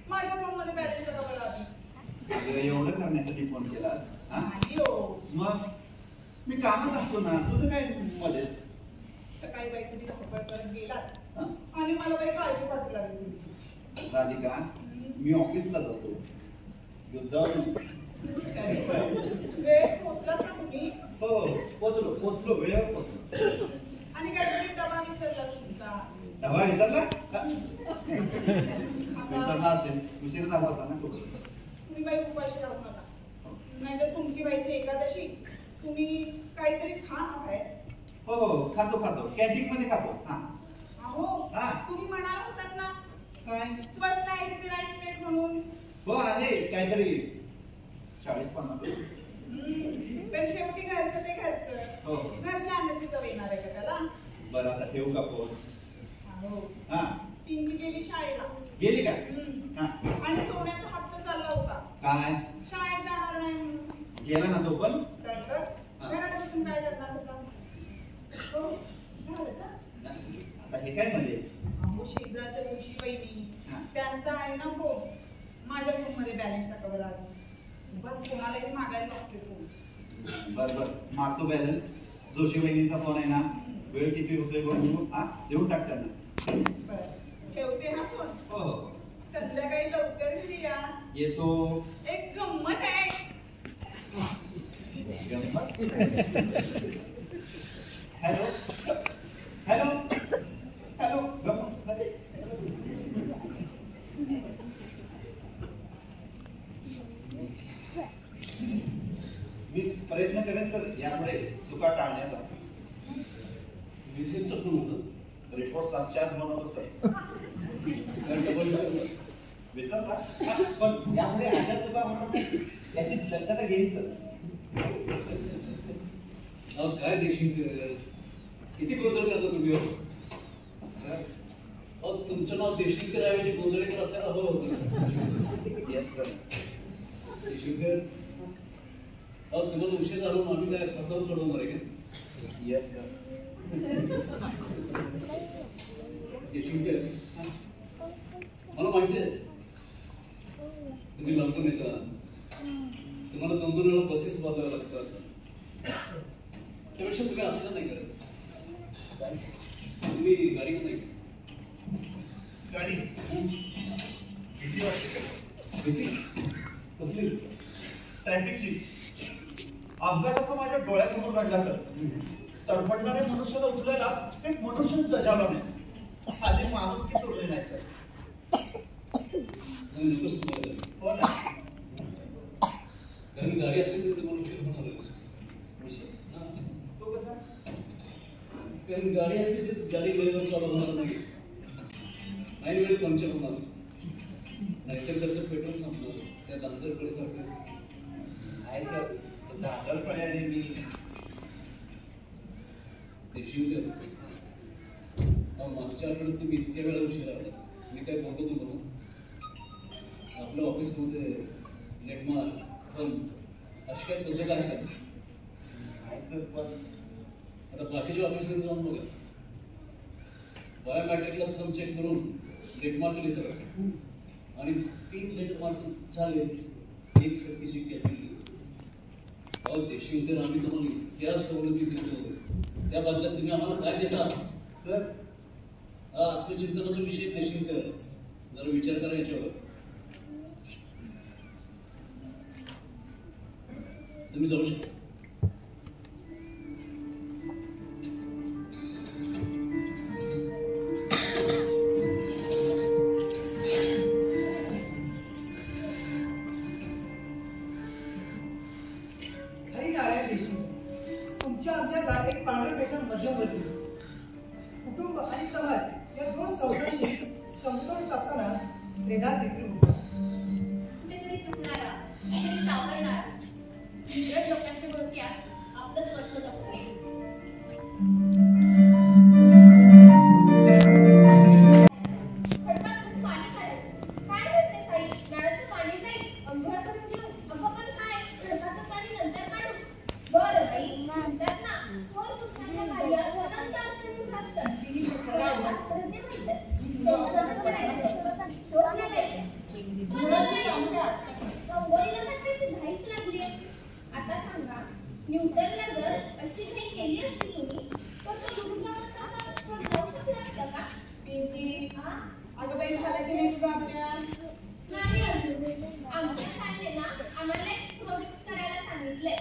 माझ्या फोनमध्ये बॅलन्स बरोबर आधी. एवढं करण्यासाठी फोन केलास? हा? नाही हो. मग मी कामात असतो ना, तुझं काय मध्येच? सकाळी बाई तुम्ही धावपळ करत गेलात हा? आणि मला बाई काळजीसाठी लागली तुमची. राधिका, मी ऑफिसला जातो. युद्धावर वेळ पोचलात ना तुम्ही? हो, पोचलो वेळेवर पोचलो. आणि काहीतरी डबा विसरला तुमचा. डबा विसरला? विसरला असेल, उशीर झाला होता ना. तुम्ही बाई उपाशी राहू नका, नाहीतर तुमची बाईची एकादशी. तुम्ही काहीतरी खा आहे. हो, खातो कॅन्टीन मध्ये खातो. हा. अहो, हा. तुम्ही म्हणाल होतात ना काय? स्वस्त आहे तिथे राईस प्लेट म्हणून. हो आहे, काहीतरी 40-50. पण शेवटी घरचं ते घरचं. हो. घरच्या अन्नाची चव येणार आहे का त्याला? बरं, आता ठेवू का फोन? हो. हा. पिंकी गेली शाळेला. गेली का? हा. आणि सोन्याचा हप्ता चालला होता. काय? शाळेत जाणार नाही म्हणून. गेला ना तो पण? तर हा. घरात बसून काय करणार होता? हो, झालं का? आता हे काय मध्ये? अहो, शेजारच्या दिवशी बहिणी हा. त्यांचा आहे ना फोन. माझ्या फोन मध्ये बॅलन्स टाकावं लागेल. बस कोणालाही मागायला लागते फोन. बर मारतो बॅलन्स. जोशी बहिणीचा फोन आहे ना, वेळ किती होतोय बघू. हा, देऊन टाक त्यांना. बरं, ठेवते हा फोन. हो. संध्याकाळी लवकर घरी या. येतो. एक गंमत आहे. हॅलो. गंमत. मी प्रयत्न करेन सर यापुढे चुका टाळण्याचा. विशेष फोन होतं. रिपोर्ट 7च्या आज बनवतो सर. डबल विसरला? पण यापुढे अशा चुका होणार याची दक्षता घेईन सर. काय देशील? किती गोंधळ करता तुम्ही? तुमचं नाव देशीलकर ऐवजी गोंधळेकर असायला हवं होतं. Yes sir. देशीलकर, तुम्हाला उशीर झालो आम्ही काय फसवून सोडवणार आहे का? Yes sir. देशीलकर, मला माहिती आहे तुम्ही लवकर येता. तुम्हाला 2-2 वेळा बसेस बदलाव्या लागतात. त्यापेक्षा तुम्ही असं नाही करत. तुम्ही गाडी का नाही? गाडी किती वाजते? किती? कसली? ट्रॅफिकची. अपघात असं माझ्या डोळ्यासमोर घडला सर. तडफडणाऱ्या मनुष्याला उचलायला एक मनुष्य जजावला नाही. आधी माणूस की सोडले नाही सर. हो ना. कारण गाडी असली तरी तुम्हाला उशीर होणार. तो कसा? कारण गाडी असली तर गाडी वेळेवर चालू होणार नाही. नाही वेळी पंक्चर होणार. नाहीतर त्याचं पेट्रोल संपणार. त्या दांतरकडे सारखं आहे सर. दादरकडे आणि मी देशील मागच्या आठवड्यात तुम्ही इतक्या वेळा उशीर आला. मी काय बघतो म्हणून आपल्या ऑफिसमध्ये लेटमार पण अशी काय पद्धत आहे का? काय सर पण आता बाकीच्या ऑफिसमध्ये जाऊन बघा. बायोमॅट्रिकला थंब चेक करून लेट मार्क लिहितात आणि 3 लेट मार्क झाले 1 सक्तीची कॅटेगरी. अहो देशिंकर, आम्ही तुम्हाला इतक्या सवलती देतो, त्याबद्दल तुम्ही आम्हाला काय देता सर? हा आत्मचिंतनाचा विषय देशिंकर, जरा विचार करा याच्यावर. तुम्ही जाऊ शकता. हरिनारायण देशमुख, तुमच्या आमच्यात एक पांढऱ्यापेक्षा मध्यमवर्गीय कुटुंब आणि समाज या 2 संस्थांशी समतोल साधताना त्रेधात देखील होता. कुठेतरी चुकणारा, कुठेतरी सावरणारा, इंग्रज लोकांच्या डोक्यात आपलं स्वत्व जपलं. खडकात खूप पाणी काढायचं. काय म्हणते साई? नळाचं पाणी जाईल, अंघोळ करून घेऊ. अगं पण काय, खडकाचं पाणी नंतर काढू. बरं बाई, म्हणतात ना, थोर पुरुषांच्या कार्यात अनंत अडचणी असतात. शास्त्रज्ञ व्हायचं, संशोधन करायचं, शोध लागायचे. रंगोळीला टाकायची घाईच लागली. आता सांगा, न्यूटनला जर अशी घाई केली असती तुम्ही, तर तो गुरुत्वाकर्षणाचा शोध लावू शकला असता का? अगं बाई, झालं की नाही तुझा अभ्यास? नाही अजून. आमच्या शाळेने ना आम्हाला एक प्रोजेक्ट करायला सांगितलंय.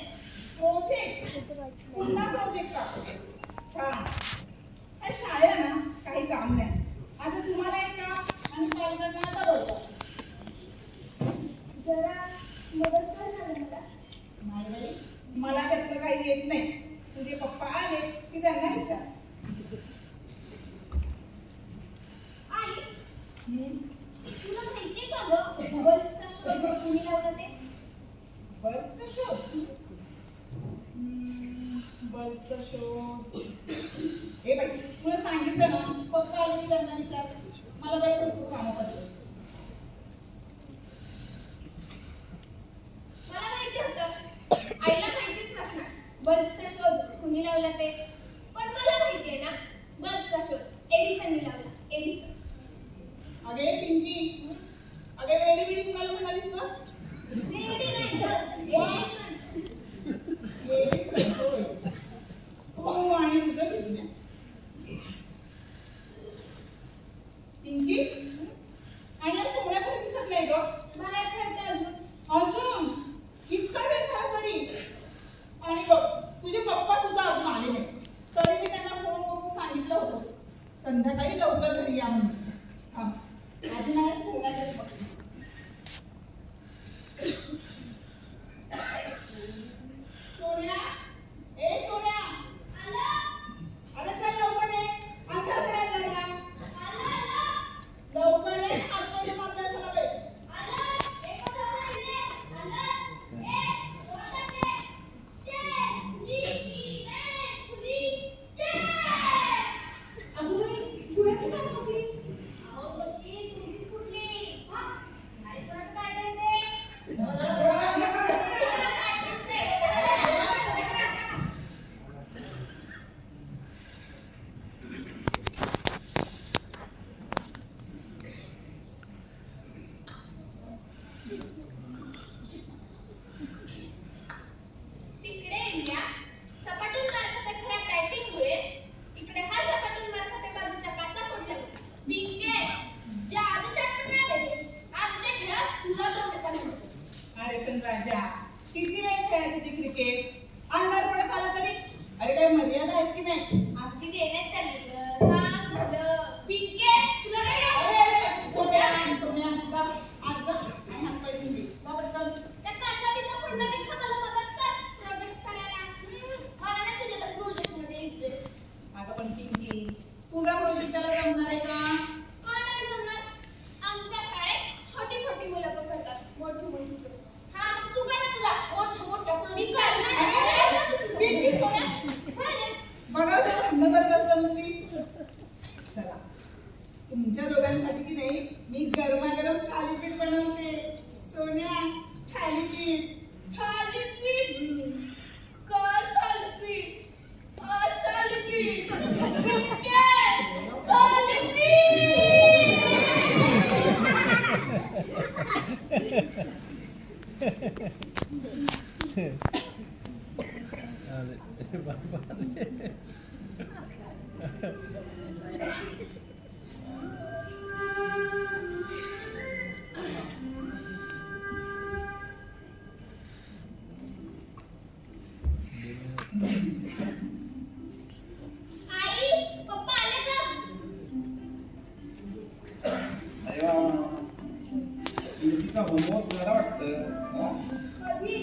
प्रोजेक्ट? पुन्हा प्रोजेक्ट का? छान. त्या शाळेला ना काही काम नाही. आता तुम्हाला एक काम आणि पालकांना आता बघा. जरा मदत कर ना मला. नाही बाई, मला त्यातलं काही येत नाही. तुझे पप्पा आले की त्यांना विचार. आई, तुला माहितीये का गं, बल्बचा शोध कुणी लावला ते? बल्बचा शोध? बल्बचा शोध. हे बाई, तुला सांगितलं ना, पप्पा आले की त्यांना विचार. मला बाई भरपूर कामं पडलं. मला माहिती होतं, आईला माहितीच नसणार बल्बचा शोध कुणी लावला ते. पण मला माहितीये ना, बल्बचा शोध एडिसनने लावला. एडिसन. अगे पिंकी, अगे वेडी बिडी कुणाला म्हणालीस ना? एडी नाही गं, एडिसन. एडिसन होय. हो, आणि तुझं विज्ञान. पिंकी, आणि या सोहळ्या पण दिसत नाही गं. बाहेर खेळते अजून. अजून इतका वेळ झाला तरी. आणि बघ, तुझे पप्पा सुद्धा अजून आले नाही. तरी मी त्यांना फोन करून सांगितलं होतं संध्याकाळी लवकर घरी या म्हणून. आधी नाही सोहळ्याकडे बघ. सोन्या, ए सोन्या, अरे चल लवकर ये. अंधार पडायला लागला. लवकर ये, हातपाय धुवून अभ्यासाला बस. तिकडे इंडिया सपाटून मारत खऱ्या बॅटिंगमुळे, इकडे हा सपाटून मारत बाजूच्या काचा पडल्या. बिंके, ज्या आदेशात मिळाले आमच्या खेळात तुला जोडपण होतं. अरे पण राजा, किती वेळ खेळायची ती क्रिकेट? अंधार पडत आला तरी. अरे काही मर्यादा आहेत की नाही? आमची देण्यात चालली सांग भलं. बिंके, तुला काय अरे अरे सोन्या, सोन्या, जा, आज जा आणि हात पाय धुवून घे. जा पटकन. त्या काचा बिचा फोडण्यापेक्षा मला मदत कर प्रोजेक्ट करायला. मला नाही तुझ्या प्रोजेक्ट मध्ये इंटरेस्ट. अगं पण पिंकी, तुझा प्रोजेक्ट त्याला जमणार आहे का? का नाही जमणार? आमच्या शाळेत छोटी छोटी मुलं पण करतात, मोठी मोठी project. हा, मग तू काय तुझा मोठा प्रोजेक्ट कर. पिंकी, सोन्या, बघा भांडण करत असतं नुसती. आई पप्पा आले का? अरे वा, तिचा होमवर्क झाला वाटतं. हा? कधी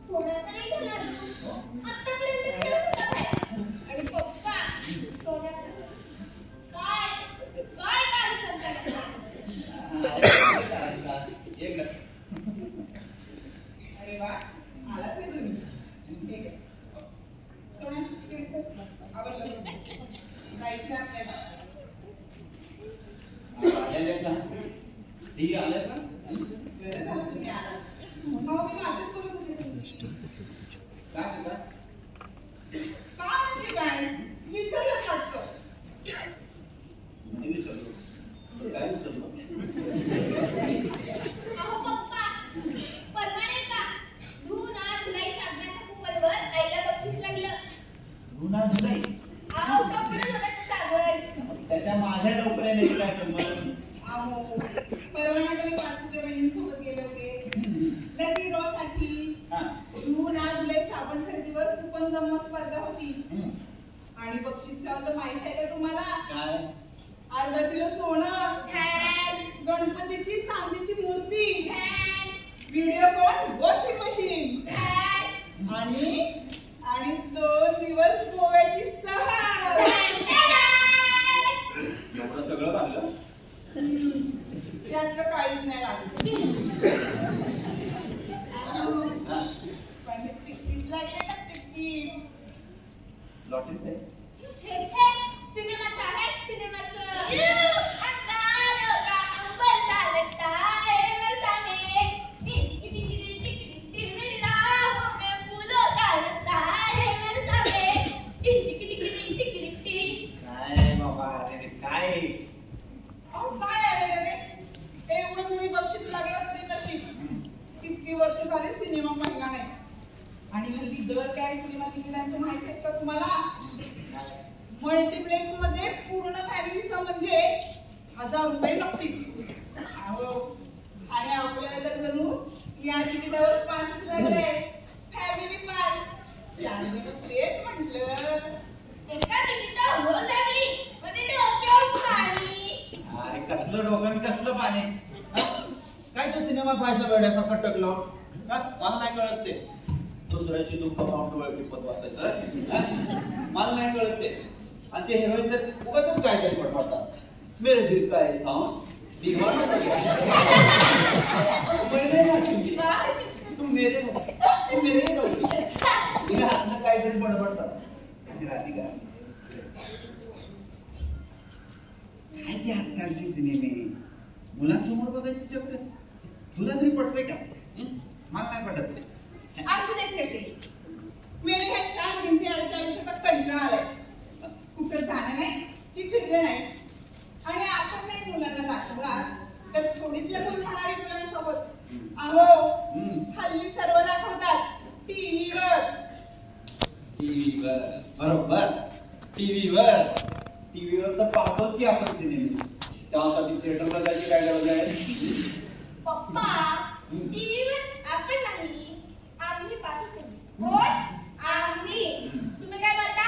सोन्याचा नाही झाला अजून. आत्तापर्यंत खेळत होता बाहेर. आणि पप्पा सोन्याचं काय काय काय सांगतात? एक लक्ष. अरे वा, आलात रे तुम्ही. ठीक आहे. सोन्या, तिकडे चल. आवरलं. जायचं आपल्याला. आलेत ना? ती आलेत ना? बरं झालं तुम्ही आलात. अहो, मी वाटच बघत होते तुमची. काय म्हणता? का म्हणजे काय? विसरलंच वाटतं. नाही विसरलो. काय विसरलो? अहो पप्पा परवा नाही का धुना धुलाई साबणाच्या कुपरवर आईला बक्षीस लागलं. गुन्हा झालाय. अहो कपडे धुण्याचं साबण. त्याच्या माझ्या नोकऱ्याने काय संबंध? अहो, परवा नाही का मी पाचपूच्या बहिणींसोबत गेले होते. लकी ड्रॉ साठी हा. धुवून आज लय साबण खरेदीवर कुपन जमवा स्पर्धा होती. हम्म. आणि बक्षीस लावलं माहित आहे का तुम्हाला? काय? अर्धा किलो सोनं, फॅन गणपतीची चांदीची मूर्ती, fan video call, washing machine fan आणि 2 दिवस गोव्याची सहल. एवढं सगळं लागलं? यातलं काहीच नाही लागलं. पण तिकीट लागले ना तिकीट. लॉटरीच आहे. छे छे सिनेमाचं आहे सिनेमाचं. अंगार का अंबर चालता है बरसाने. टिकी टिकी टिकी टिकी राहों में फूलों का रास्ता है बरसाने. टिकी टिकी टिकी टिकी. काय बाबा, अरे काय? अहो, काय आहे रे? एवढं जरी बक्षीस लागलं तरी नशीब. किती वर्ष झाले सिनेमा पाहिला नाही. आणि हल्ली दर काय सिनेमा तिकिटांचे माहिती आहेत का तुम्हाला? मल्टिप्लेक्स मध्ये पूर्ण फॅमिलीसह म्हणजे 1000 रुपये नक्कीच. अहो, आणि आपल्याला तर जणू या तिकिटावर पासच लागले. Family pass. 4 जण प्लेट म्हटलं. एका तिकीटावर होल फॅमिली मध्ये डोक्यावर पाणी. अरे कसलं डोकं आणि कसलं पाणी? हा? काय तो सिनेमा पाहायचा वेड्यासारखा टक लावून? का? मला नाही कळत ते. दुसऱ्याची दुःख पाहून डोळे टिपत वाचायचं. हा? मला नाही कळत ते. आणि ते हिरोईन तर उगाचच काहीतरी पटपडतात. मेरे दिल का एहसास दीवाना हो गया. तुम मेरे हो. तुम मेरे हो. तिला हातनं काहीतरी बडबडतात. आणि राधिका काय ते आजकालचे सिनेमे मुलांसमोर बघायची चक्कर. तुला तरी पटतंय का? मला नाही पटत ते. असू देत कसे. मेरे ह्या 4 भिंतीच्या आयुष्याचा कंटाळा आलाय. कुठं जाणं नाही की फिरणं नाही. आणि आपण नाही मुलांना दाखवला तर थोडीच लग्न होणारी मुलांसोबत. अहो, हल्ली सर्व दाखवतात टीव्हीवर. टीव्हीवर बरोबर. टीव्हीवर तर पाहतोच की आपण सिनेमे. त्यासाठी थिएटरला जायची काय गरज आहे? पप्पा टीव्हीवर आपण नाही आम्ही पाहतो सिनेमा. कोण? आम्ही. तुम्ही काय म्हणता?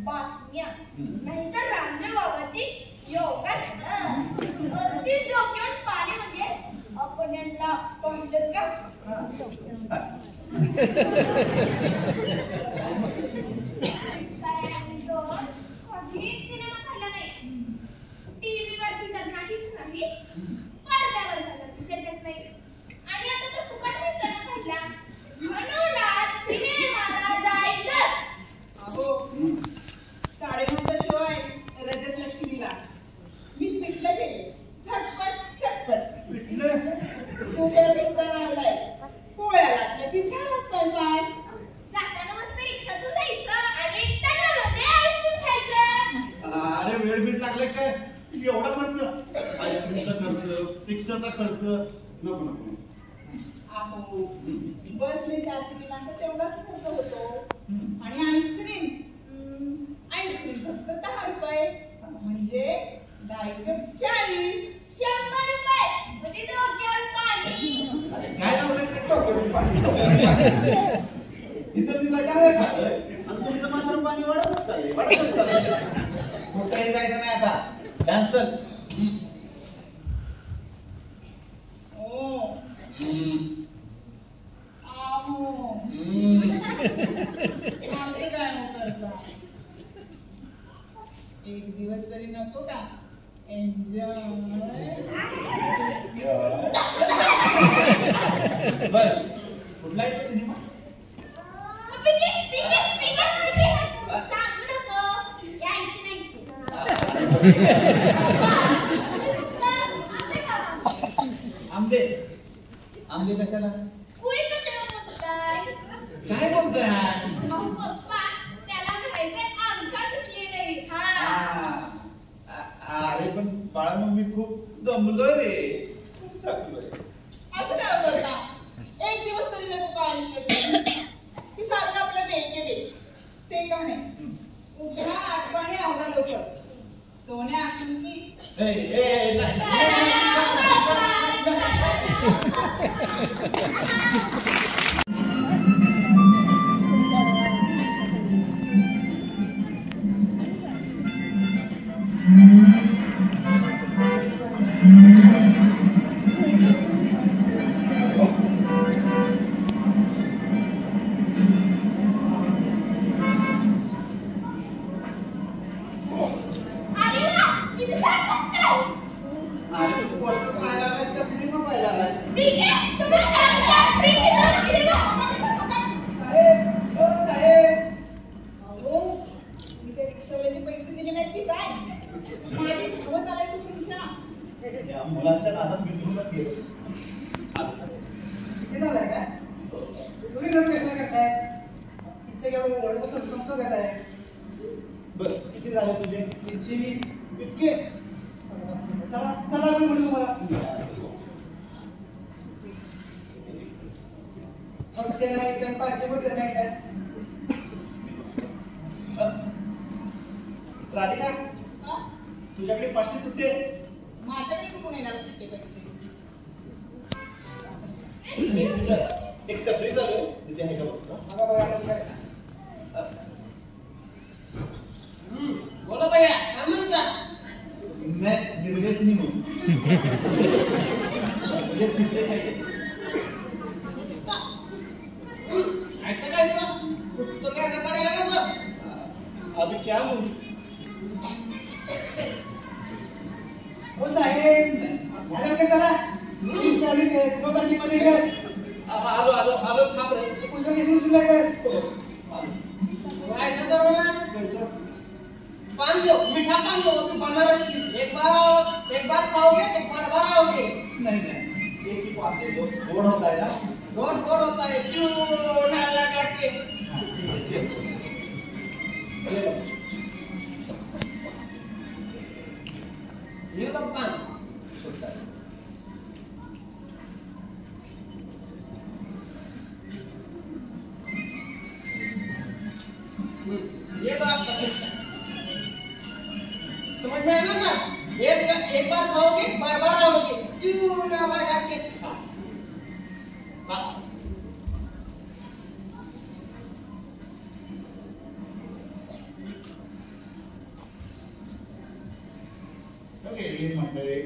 बातम्या. नाहीतर रामदेव बाबाची योगासनं. अगदीच डोक्यावर पाणी म्हणजे आपण यांना पाहिलं का? कधीच सिनेमा खाल्ला नाही. टीव्हीवरती तर नाहीच नाही. पडद्यावर झाला विषय देत नाही. आणि आता तर फुकट मिळतो ना खायला. म्हणून आज सिनेमाला जायचं. अहो, 9:30च्या शिवाय रजत लक्ष्मीला मी पिठलं केले. झटपट झटपट पिठलं? तुझ्या दुकान आलाय. पोळ्या घातल्या की झाला स्वयंपाक. जाताना मस्त रिक्षातून जायचं आणि टनामध्ये आईस्क्रीम खायचं. अरे वेळ बीट लागले काय? एवढा खर्च? आईस्क्रीमचा खर्च, रिक्षाचा खर्च. नको नको. अहो बसने 4 तिकिटांचा तेवढाच खर्च होतो आणि आईस्क्रीम फक्त 10 रुपये म्हणजे 10/40 100 रुपये म्हणजे डोक्यावर पाणी. अरे काय लावलं टोक्यावर पाणी इथं मी गटावे खाल्लंय आणि तुमचं मात्र पाणी वाढतच चाललंय कुठेही जायचं नाही आता कॅन्सल. असं काय करता एक दिवस तरी नको का एन्जॉय. बर कुठला आहे सिनेमा? सांगू नको यायची नाही. आंबे आंबे कशाला? कुई कशाला बोलताय? काय बोलताय? अहो पप्पा त्याला म्हणायचंय आमचा तुटली नाही. हा अरे पण बाळा मग मी खूप दमलोय रे खूप थकलोय. असं काय करता एक दिवस तरी नको का आयुष्यात की सारखं आपलं बेके ते का नाही उद्या आठवणी आवडा लवकर सोन्या की मुलांच्या नादात विसरूनच गेलो. झालाय का तुम्ही रन कशाला करताय? इच्छा एवढं कसं संपतो कसा आहे? बर किती झाले तुझे? 320 इतके? चला चला मी म्हणतो तुम्हाला फक्त नाही तर 500 मध्ये नाही काय राधिका तुझ्याकडे 500 सुट्टे? माझ्याकडे कुठून येणार सुट्टे पैसे? एक चपली चालू आहे तिथे आहे का बघ. बघा बघा बोला भैया काय म्हणता? मैं निर्व्यसनी हूँ. मुझे चिट्टे चाहिए. ऐसा कैसा कुछ तो कहना पड़ेगा ना सर. अभी क्या हूँ? हो साहेब झालं का चला शाली मध्ये कर आलो आलो आलो थांब रे. पुस्तक घेऊन सुद्धा कर ऐसा करो ना पान लो मीठा पान लो तुम बनारसी एक बार खाओगे तो बार आओगे. नहीं नहीं एक ही बात है गोड़ होता है ना. गोड़ होता है चूना लगा के. ये लो पान. ये लो आपका खर्चा. समझ में आया ना सर? एक बार खाओगे बार आओगे चूना लगा के. ये मंडळी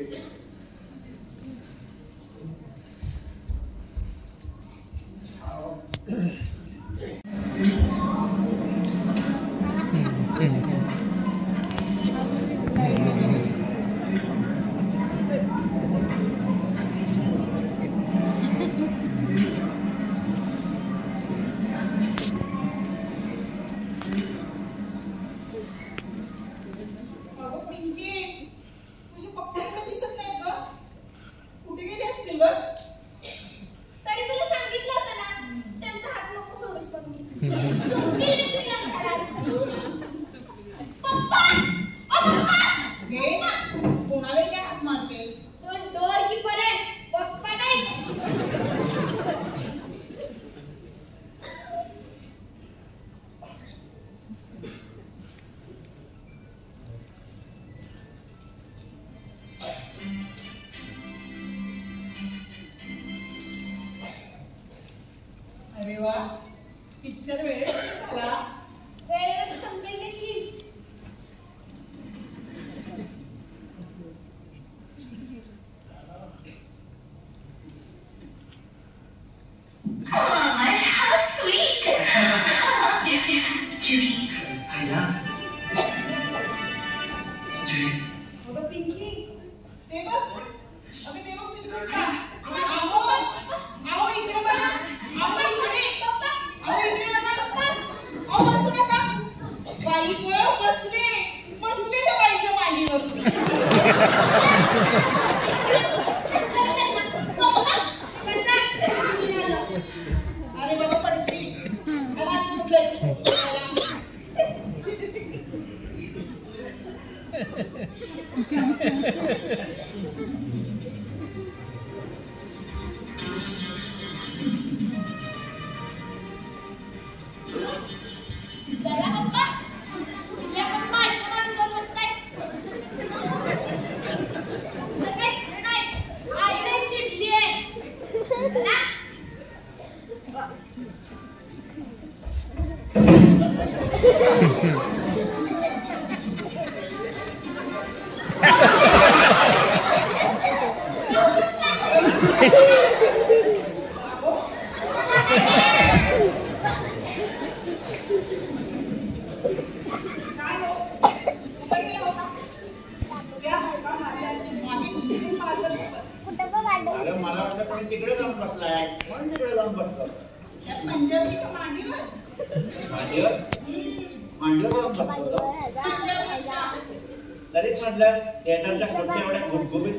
तरी तुला सांगितलं होतं ना त्यांचा हात नको सोडूस पण पप्पा कोणाला काय हात मारतेस? तो डोर कीपर आहे पप्पा नाही. अरे वा पिक्चर वेळेत झाला. वेळेवर संपेल देखील. अगं पिंकी ते बघ. अगं ते बघ तुझी पप्पा. अहो इकडे बघा. अहो इकडे. अहो इकडे बघा. अहो बसू नका. बाई गं बसले त्या बाईच्या मांडीवर. अरे बाबा पडशील. चला चला पप्पा. कुठल्या पण बाळाच्या मागे जाऊन बसताय. तुमचं काही खरं नाही. आईने चिडली आहे. चला. काय हो? कुठे गेला होता? त्या बायका मारल्या. मागे कुठे मारलं सोबत. अरे मला वाटलं कोणी तिकडे जाऊन बसलाय म्हणून तिकडे जाऊन बसतो. त्या पंजाबीच्या मांडीवर. मांडीवर जाऊन बसतो होतो. पंजाबीच्या. तरीच म्हटलं थिएटरच्या खुर्च्या एवढ्या गुबगुबीत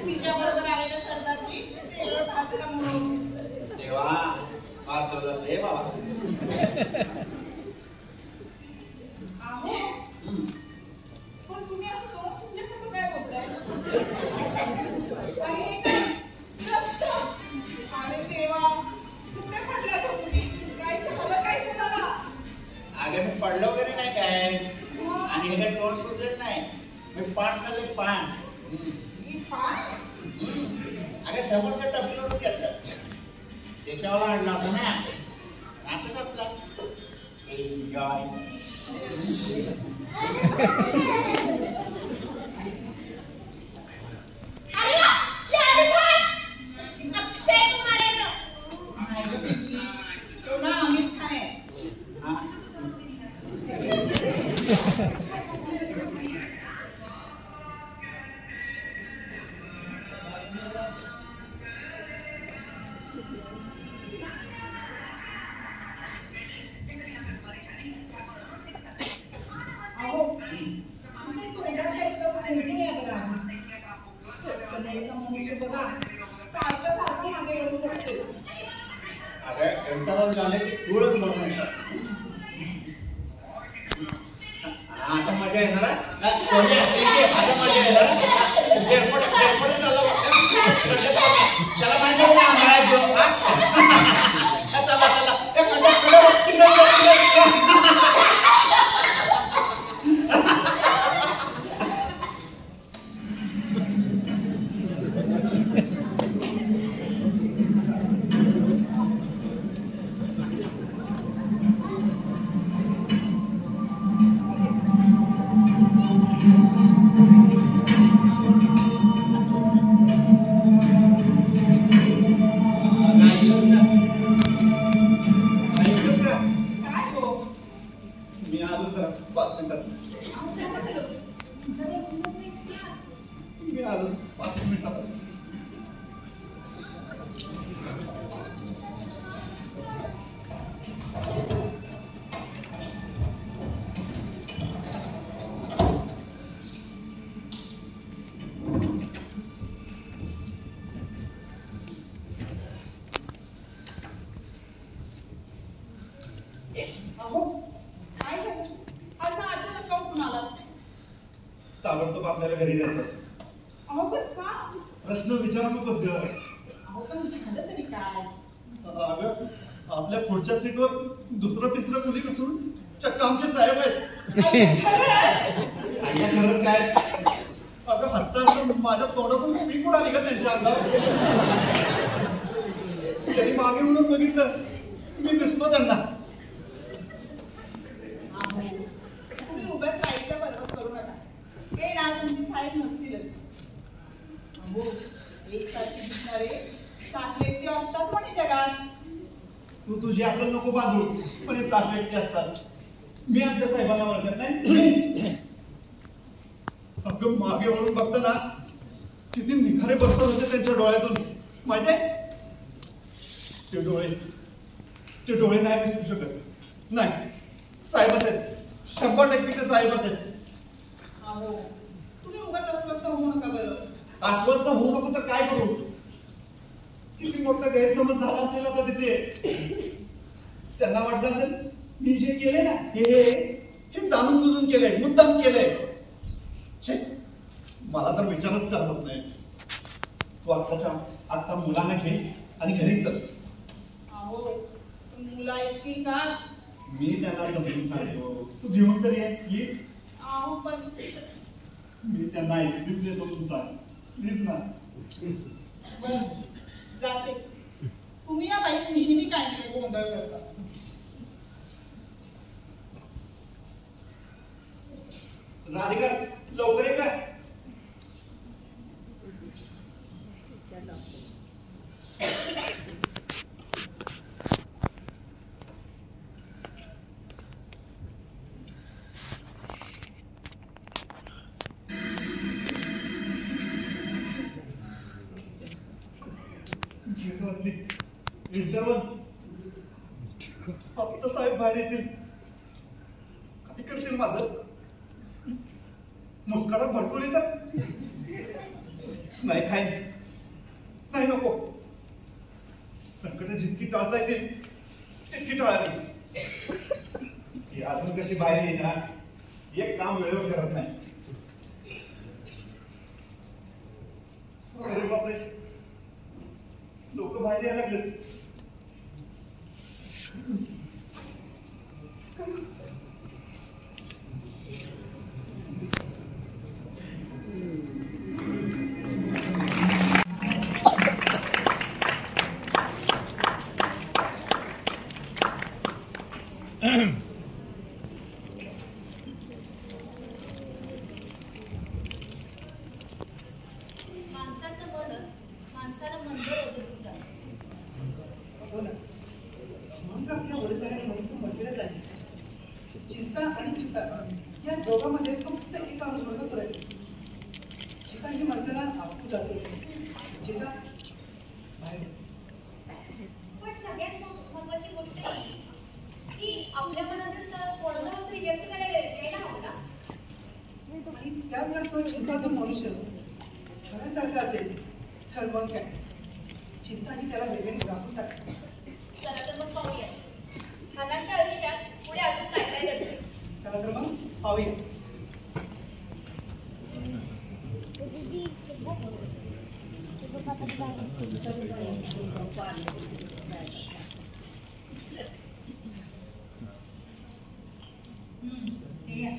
तिच्या बरोबर आलेल्या सरदारजी तेवढं भागलं म्हणून. तेव्हा वाचवलं रे बाबा. अहो पण तुम्ही असं तोंड सुचल्यासारखं काय बोलताय? आणि हे काय? रक्त. अरे देवा कुठे पडला तो तुम्ही? काय झालं काय तुम्हाला? अगे मी पडलो वगैरे नाही काय आणि हे काय तोंड सुचलेलं नाही. मी पान खाल्ले पान. ही पाय. अगे समोरच्या टपरीवरून घेतलं. त्याच्यावर आणला होता ना असं आपला एन्जॉय. अरे वा, शाहरुख खान. अक्षय कुमार आहे गं. नाही गं पिंकी. तो ना आमिर खान आहे. हा अहो तुमच्या तोंडात काहीतरी भांडणी आहे बघा. समोरचा मनुष्य बघा सारखं मागे वळून बघतोय. अगं इंटरव्हल झाले की तुळच बघून येतात. आता मजा येणार आता मजा येणार. त्याला माहिती काय हो? मी आलो जरा 5 मिनिटात. मी आलो 5 मिनिटात. अहो काय झालं? असं अचानक का उठून आलात? ताबडतोब आपल्याला घरी जायचं. अहो पण का? प्रश्न विचारू नकोस ग. अहो पण झालं तरी काय? अगं आपल्या पुढच्या सीटवर दुसरं तिसरं मुली बसून चक्क आमचे साहेब आहेत. खरंच? आईला खरंच काय अगं हसता हसता माझ्या तोंडातून मी कुठं आली का त्यांच्या अंगावर. त्यांनी मागे म्हणून बघितलं, मी दिसतो त्यांना. तुम्ही उगाच वाईटचा पर्वत करू नका. हे ना तुमचे साहेब नसतीलच. अहो, एकसारखे दिसणारे 7 व्यक्ती असतात म्हणे जगात. तू तुझी आपलं नको बाजू, पण हे 7 व्यक्ती असतात. मी आमच्या साहेबांना ओळखत नाही. अगं मागे वळून बघताना किती निखारे बसत होते त्यांच्या डोळ्यातून माहितीये. ते डोळे नाही विसरू शकत. नाही, साहेबच आहेत, 100% ते साहेबच आहेत. अहो, तुम्ही उगाच अस्वस्थ होऊ नका बरं. अस्वस्थ होऊ नको तर काय करू. किती मोठा गैरसमज झाला असेल आता तिथे. त्यांना वाटलं असेल मी जे केले ना हे जाणून बुजून केलंय, मुद्दाम केलंय. छे, मला तर विचारच करत नाही. तू आता मुलांना घे आणि घरी चल. अहो, मुलं ऐकतील का? मी त्यांना समजून सांगतो, तू घेऊन तर ये प्लीज. अहो पण मी त्यांना आईस्क्रीम देतो, तू सांग प्लीज ना. बरं, जाते. तुम्ही ना बाई नेहमी काय नाही गोंधळ करता. राधिका लवकर ये काय. फक्त साहेब बाहेर येतील, काय करतील माझं. मुस्कारात भडकवली तर नाही, काय नाही, नको. संकट जितकी टाळता येतील तितकी टाळावी. ही अजून कशी बाहेर येणार, एक काम वेळेवर करत नाही. अरे बापरे, लोक बाहेर यायला लागले. माणसाचं मनच माणसाला मंद ओझलून जातं. हो ना, म्हणून आपल्या वडीलधाऱ्यांनी म्हटलेलंच आहे, चिंता आणि चिता या दोघांमध्ये फक्त एका अनुस्वाराचा फरक आहे. चिता ही माणसाला आपू जाते, चिता बाहेर. पण सगळ्यात महत्वाची गोष्ट ही की आपल्या मनातील कोणाला तरी व्यक्त करायला यायला हवं ना. आणि त्यात जर तो चिंता तो मनुष्य खऱ्यासारखा असेल तर मग काय, चिंता ही त्याला वेगळी ग्रासून टाकते. चला तर मग पाहूया हानाच्या आयुष्यात पुढे अजून काय काय घडते. चला तर मग पाहूया. हे घ्या.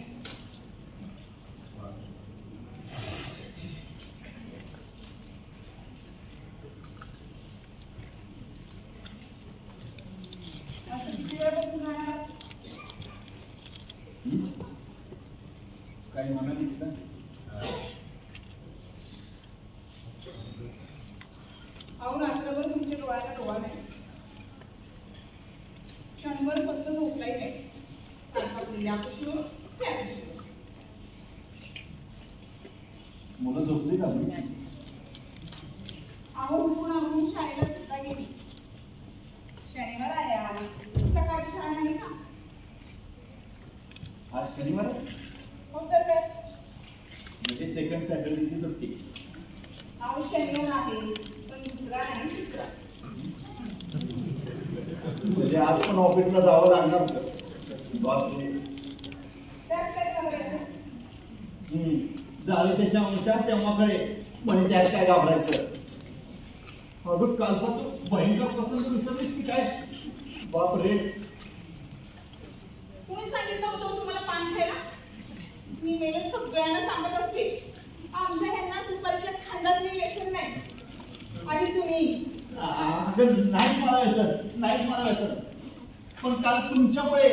असं किती वेळापासून राहणार? काही मला दिसलं. अहो, रात्रभर तुमच्या डोळ्याला डोळा नाही, क्षणभर स्वस्त झोपलाही नाही. आपली या कुशीवर त्या कुशीवर. मुलं झोपली का? अहो, उठून आवरून शाळेला सुद्धा गेली. शनिवार आहे आज, सकाळची शाळा नाही का? आज शनिवार आहे, हो तर काय. म्हणजे सेकंड सॅटर्डेची सुट्टी. अहो, शनिवार आहे पण दुसरा आणि तिसरा. म्हणजे आज पण ऑफिसला जावं लागणार होतं. बापरे. त्यात काय करायचं? जावे त्याच्या अंशात तेव्हा कळे, म्हणजे त्यात काय घाबरायचं. अगं कालचा तो भयंकर प्रसंग विसरलीस की काय? बापरे. कोणी सांगितलं होतं तुम्हाला पान खायला? मी मेले सगळ्यांना सांगत असते. आमच्या ह्यांना सुपारीच्या खांडातही व्यसन नाही. आणि तुम्ही अगं नाहीच मला व्यसन, नाहीच मला व्यसन. पण काल तुमच्यामुळे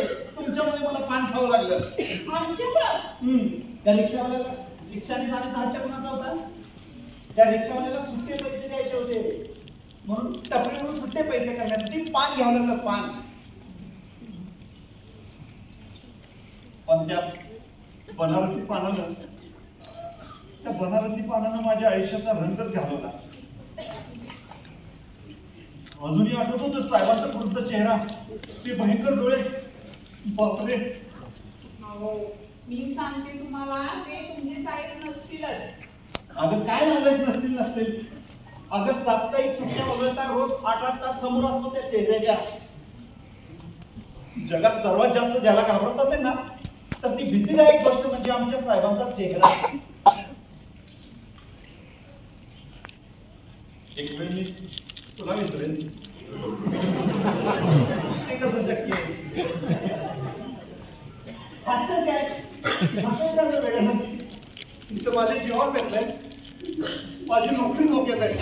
मला पान खावं लागलं. आमच्याकडं त्या रिक्षावाल्याला रिक्षाने जाण्याचा हट्ट कोणाचा होता? त्या रिक्षावाल्याला सुट्टे पैसे द्यायचे होते म्हणून टपरीवरून सुट्टे पैसे करण्यासाठी पान घ्यावं लागलं. पण त्या बनारसी पानानं माझ्या आयुष्याचा रंगच घालवला. अजूनही आठवत होतं साहेबांचा क्रुद्ध चेहरा, ते भयंकर डोळे. बापरे. हो, मी सांगते तुम्हाला, ते तुमचे साहेब नसतीलच. अगं काय नसतील. अगं साप्ताहिक सुट्ट्या वगळता रोज 8-8 तास समोर असतो त्या चेहऱ्याच्या. जगात सर्वात जास्त ज्याला घाबरत असेल ना, तर ती भीतीदायक गोष्ट म्हणजे आमच्या साहेबांचा चेहरा. एक वेळ मी तुला विसरेन, ते कसं शक्य आहे? तिथं माझ्या जीवावर पेटलंय, माझी नोकरी धोक्यात आहे.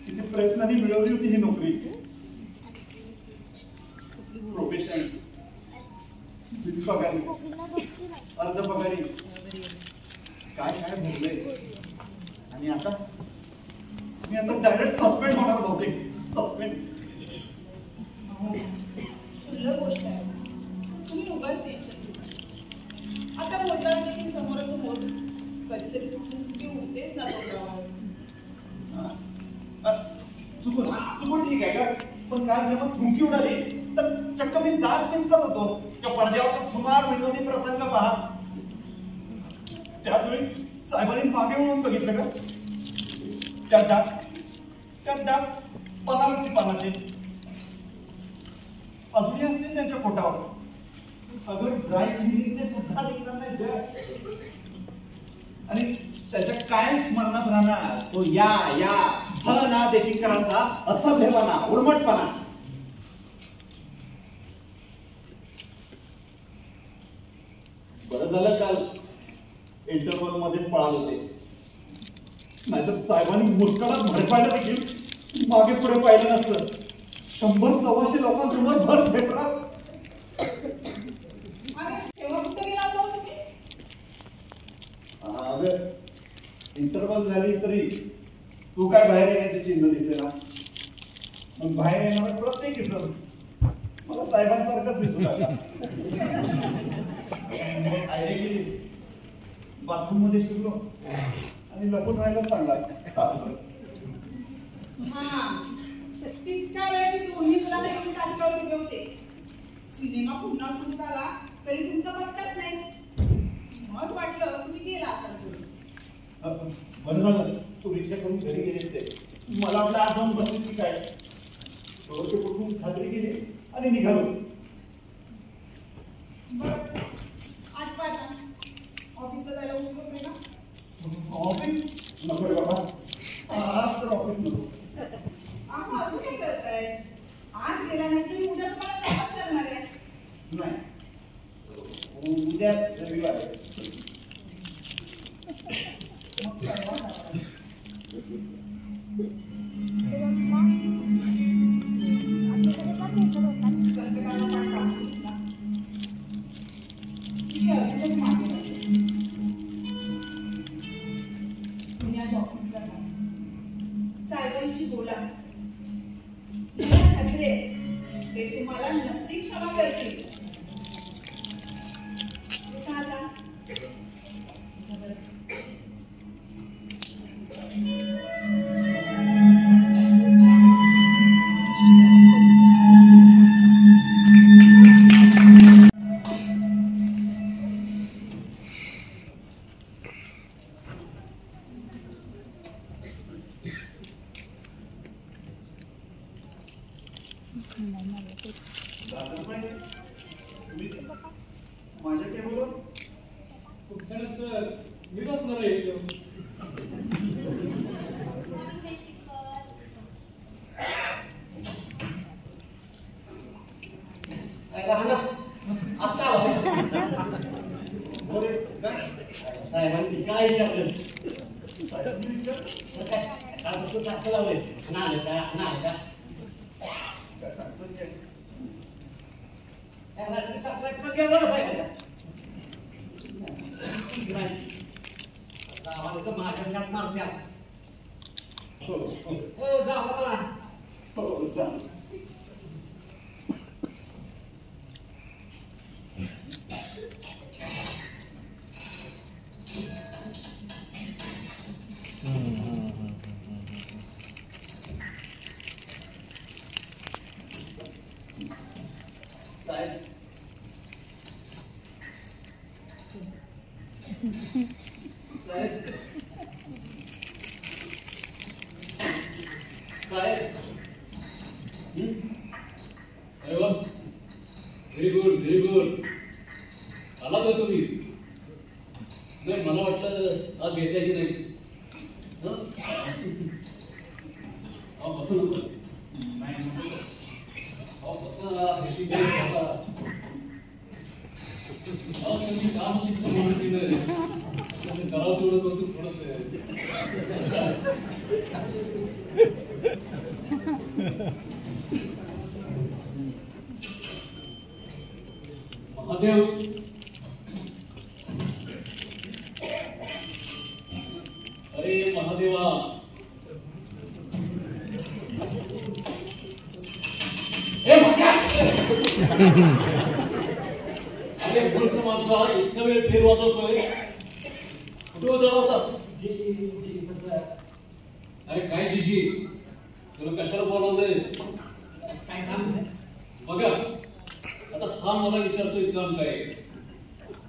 किती प्रयत्नांनी मिळवली होती ही नोकरी. प्रोफेशन, पगारी, अर्ध पगारी, काय भोगले. आणि आता मी डायरेक्ट सस्पेंड होणार बहुतेक. सस्पेंड. शुल्लक गोष्ट आहे, तुम्ही उगाच टेन्शन घेता. आता बोलताना देखील समोरासमोर कधीतरी चुकी उठतेच ना तोंडावर. चुकून ठीक आहे का, पण काल जेव्हा थुंकी उडाली तर चक्क मी दात पिंचत होतो. त्या पडद्यावरचा सुमार विनोदी प्रसंग पहा. त्याच वेळी साहेबांनी मागे वळून बघितलं का, त्या डाग बनारसी पानाचे अजूनही असतील त्यांच्या पोटावर. अगं ड्राय क्लिनिंगने सुद्धा निघणार नाही. आणि त्याच्या काय स्मरणात राहणार तो या ना देशिंकरांचा असभ्यपणा, उर्मटपणा. बरं झालं काल इंटरव्हल मध्येच पळाले होते, नाहीतर साहेबांनी मुस्कळात भरपायला देखील मागे पुढे पाहिलं नसतं. 100-125 लोकांसमोर भर थिएटरात. अगं इंटरव्हल झाली तरी तू काय बाहेर येण्याची चिन्ह दिसेना. मग बाहेर येणार प्रत्येक किसर मला साहेबांसारखंच दिसू लागला. बाथरूम मध्ये शिरलो आणि लपून राहायला सांगला तासभर. तितका वेळ मी दोन्ही मुलांना घेऊन तासगाव उभे होते. सिनेमा पुन्हा सुरू झाला तरी तुमचा पत्ताच नाही. मग वाटलं तुम्ही गेला असाल. बरं झालं तू रिक्षा करून घरी गेले ते. मला वाटलं आज जाऊन बसली की काय. थोडंसे कुठून खात्री केली आणि निघालो. आज पाहता ऑफिसला जायला उशीर होत नाही ना. ऑफिस नको रे बाबा, आज तर ऑफिस नको. असं काय करताय? आज गेल्यानंतर उद्या तुम्हाला प्रवास करणार आहे. नाही, उद्या रविवार आहे. साहेबांशी बोला. मला खात्री आहे ते तुम्हाला नक्की क्षमा करतील. माझ्या टेबलवर त्यानंतर मी बसणार आहे. आता बोले काय साहेबांनी काय विचारलं साहेबांनी विचारलं सकाळपासून सारखं लावलंय ना आलं का काय सांगतोस काय रात्री 7:00 गेला साहेबांच्या आम्हाला तर माझ्या मारत्या हो जा बाबा हो जा साहेब साहेब साहेब अरे वा व्हेरी गुड आला का तुम्ही नाही मला वाटलं आज येत्या की नाही बसा नको बसा रेशी बसा तुम्ही काम शिकतो म्हणून दिलं करावं तेवढं करतो थोडंसं महादेव अरे महादेवा अरे मूर्ख माणसा इतका वेळ फेर वाजवतोय कुठे दळवतात अरे काय जीजी तुला कशाला बोलावलंय काय काम बघा आता हा मला विचारतोय काम काय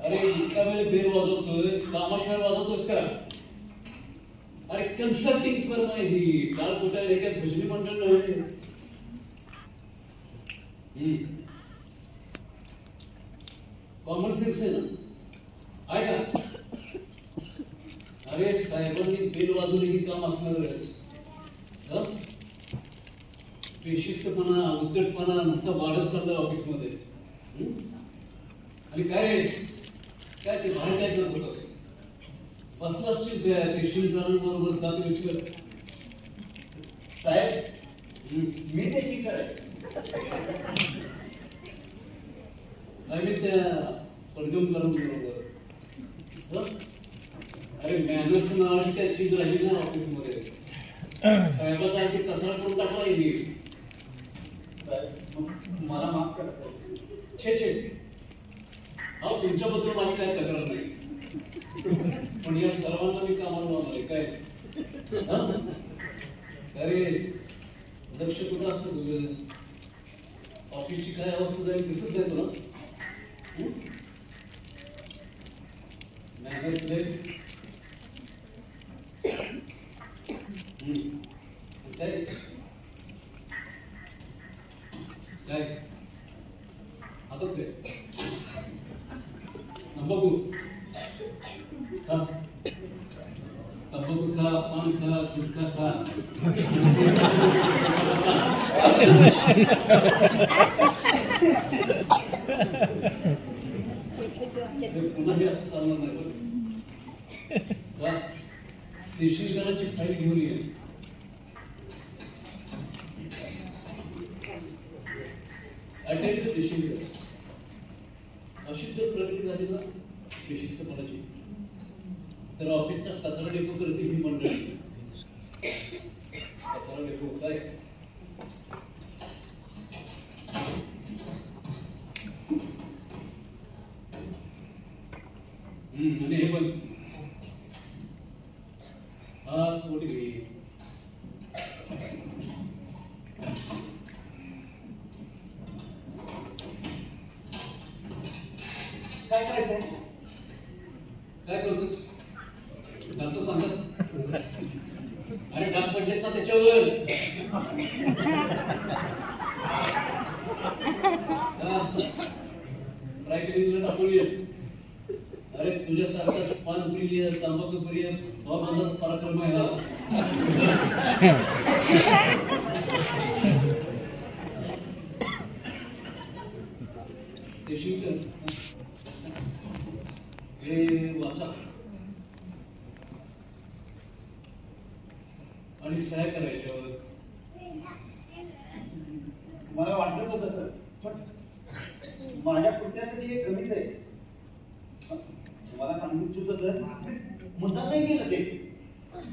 अरे इतका वेळ बेर वाजवतोय कामाशिवाय वाजवतोयस का अरे कन्सल्टिंग फर्म आहे ही काल कुठे काय भजनी मंडळ नव्हे कॉमन सेन्स आहे ना आहे का अरे साहेबांनी बेल वाजवली ही काम असणारच बेशिस्तपणा उद्धटपणा नुसतं वाढत चाललं ऑफिसमध्ये आणि काय रे काय ते बाहेर काय करत होतं बसलाच पेशंटबरोबर का तुम्ही विसरत साहेब मी त्याची कराय आणि त्या पडगमकरांबरोबर अरे मॅनर्स नावाची काय चीज राहिली ना ऑफिसमध्ये साहेबासारखी कचरा करून टाकला येईल मला माफ करा साहेब छे अहो तुमच्याबद्दल माझी काय तक्रार नाही पण या सर्वांना मी कामाला लावणार काय अरे लक्ष कुठं असतं तुझं ऑफिसची काय अवस्था जाईल दिसत जाय तुला मॅनेजलेस काय काय आता काय तंबाखू खा तंबाखू खा पान खा गुटखा खा पुन्हा हे असं चालणार नाही बरं देशीकरांची फाईल घेऊन ये अटेंड देशीकर अशी जर प्रगती झाली ना बेशिस्तपणाची तर ऑफिसचा कचरा डेपो करते ही मंडळी कचरा डेपो काय आणि हे पण हा थोडी घे काय करायचंय काय करतोस घालतो सांगत अरे डाग पडलेत ना त्याच्यावर ट्राय केली टाकूया अरे तुझ्यासारखा पान प्रिय तंबाखू प्रिय भावबंधाचा पराक्रम आहे हे वाचा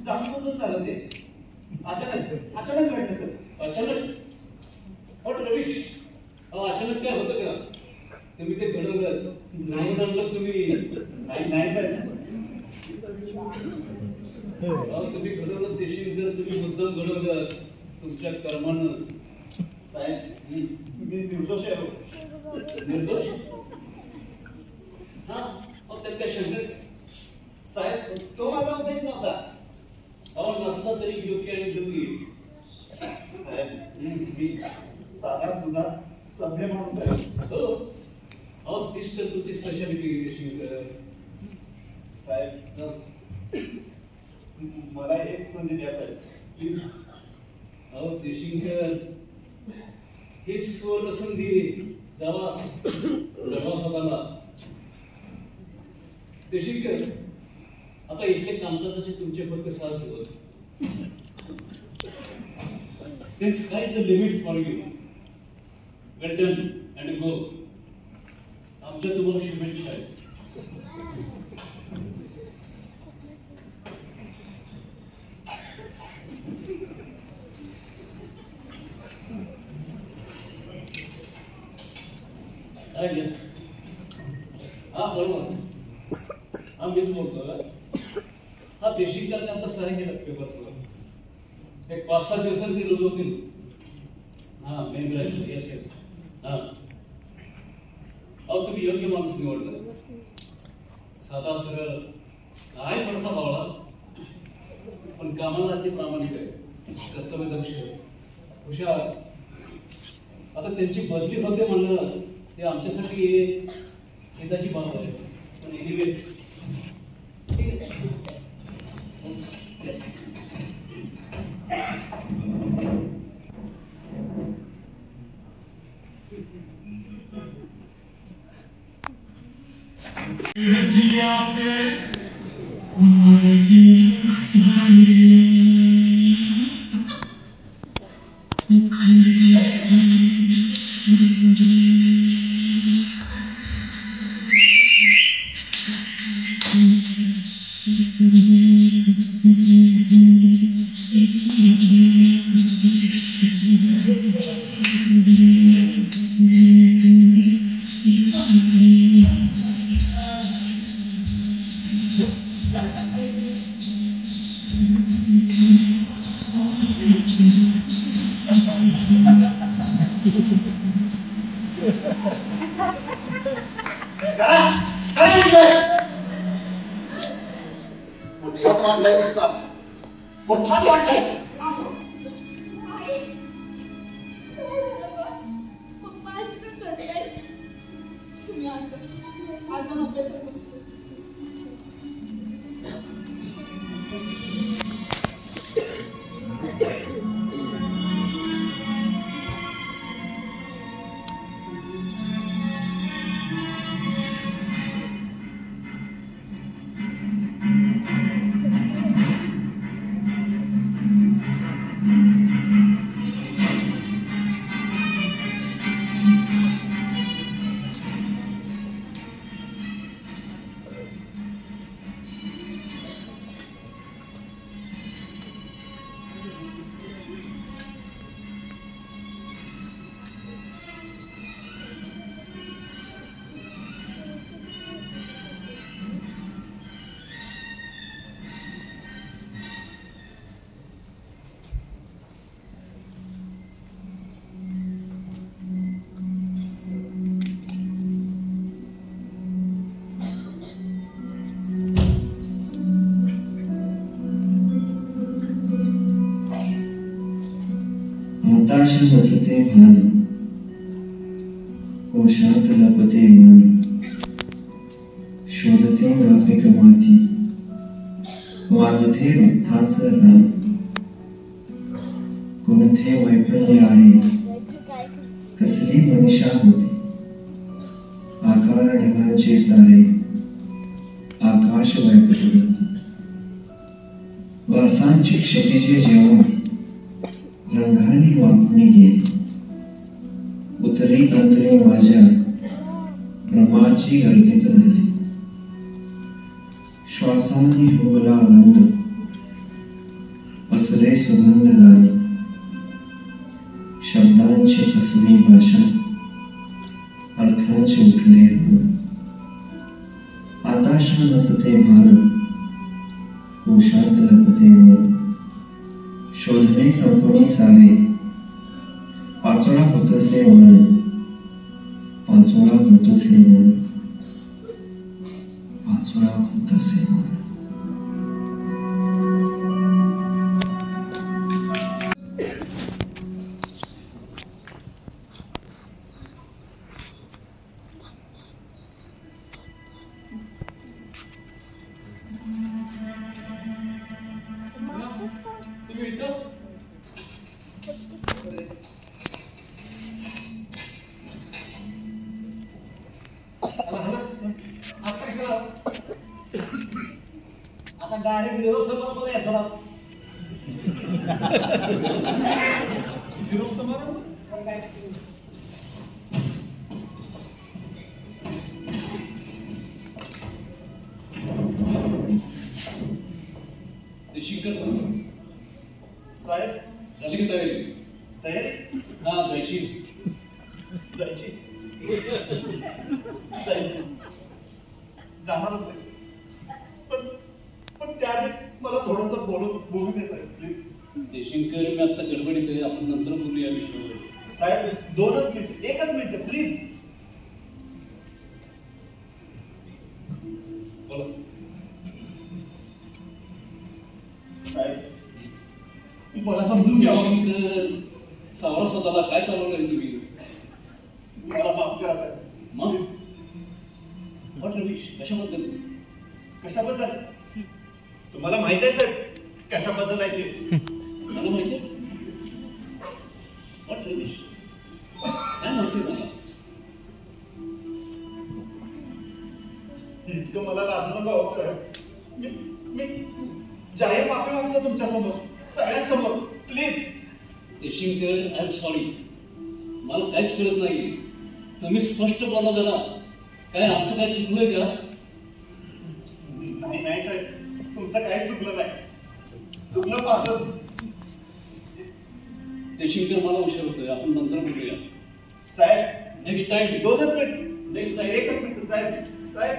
जाणून झालं ते. अचानक घडलं सर. अचानक पण रवीश अचानक काय होतं का? तुम्ही ते घडवलं नाही म्हणलं तुम्ही. नाही सर. तुम्ही घडवलं देशील तुम्ही मुद्दाम घडवलं तुमच्या कर्मानं. साहेब मी निर्दोष आहे. निर्दोष? हा त्यात काय शंकर? साहेब तो माझा उद्देश नव्हता. नसता तरी योग्य आणि योग्य. साहेब मी साधा सुद्धा सभ्य माणूस आहे. हो तीच तर तू ती स्पेशालिटी देशील. साहेब मला एक संधी द्या साहेब प्लीज. देशिंकर हीच सुवर्ण संधी. जावा स्वतःला. देशिंकर आता इथले कामकाजाचे तुमचे फक्त 7 दिवस. Then sky's the limit for you. Well done and go. आमच्या तुम्हाला शुभेच्छा आहेत. Yes. बरोबर. मीच बोलतोय. देशिंकरने आता सही केलं पेपरवर. एक 5-6 दिवसांनी ती रुजू होतील. Main brush. येस. तुम्ही योग्य माणूस निवडला. साधा सरळ काय थोडासा बावळा पण कामाला अति प्रामाणिक आहे. कर्तव्यदक्ष हुशार. आता त्यांची बदली होते म्हणलं ते आमच्यासाठी हिताची बाब आहे. पण एनिवे ठीक आहे. आकाश बसते भान कोशात लपते मन शोधते नापिक माती वाजते रथाच रान कोणते वैफल्य आहे कसली मनीषा होती आकार ढगांचे सारे आकाश व्यापत जाते वासांची क्षितिजे जेव्हा रंगाने वाकून गेली उतरी अंतरे माझ्या भ्रमाची गर्दीच झाली श्वासांनी हुगला आनंद सुरे सुगंध गाणी, शब्दांची फसवी भाषा, अर्थांचे उठले गुण, आताशा नसते भान, कोशात लपते मन, शोधणे संपणी सारे, पाचोळा होतसे मन, पाचोळा होतसे मन, पाचोळा होतसे मन. तुम्ही इथं आता डायरेक्ट निरोप समारंभ यायचा ना. निरोप समारंभ ते शिकर साहेब झाली की तयारी? तयारी हा जायची. जायची जाणारच आहे. पण पण त्या आधी मला थोडंसं बोलू दे साहेब प्लीज. देशिंकर मी आता गडबडीत आहे, आपण नंतर बोलूया विषयावर. साहेब 2च मिनिट, 1च मिनिट प्लीज. बोला. साहेब मला समजून घ्या. देशिंकर सावरा स्वतःला काय चालवलंय तुम्ही? मला माफ करा साहेब. मग व्हॉट रमेश, कशाबद्दल? कशाबद्दल? तुम्हाला माहित आहे साहेब कशाबद्दल आहे ते? मला माहिती आहे. व्हॉट रमेश, काय माहिती मला? इतकं मला लाजू नका हो साहेब. मी जाहीर माफी मागतो तुमच्यासमोर, सगळ्यांसमोर प्लीज. देशिंकर आय एम सॉरी, मला काहीच कळत नाही. तुम्ही स्पष्ट बोला जरा. काय आमचं काय चुकलंय का? नाही साहेब, तुमचं काहीच चुकलं नाही. चुकलं माझंच. देशिंकर मला उशीर होतोय, आपण नंतर बोलूया. साहेब नेक्स्ट टाइम. 2च मिनिट. Next time. 1च मिनिट साहेब. साहेब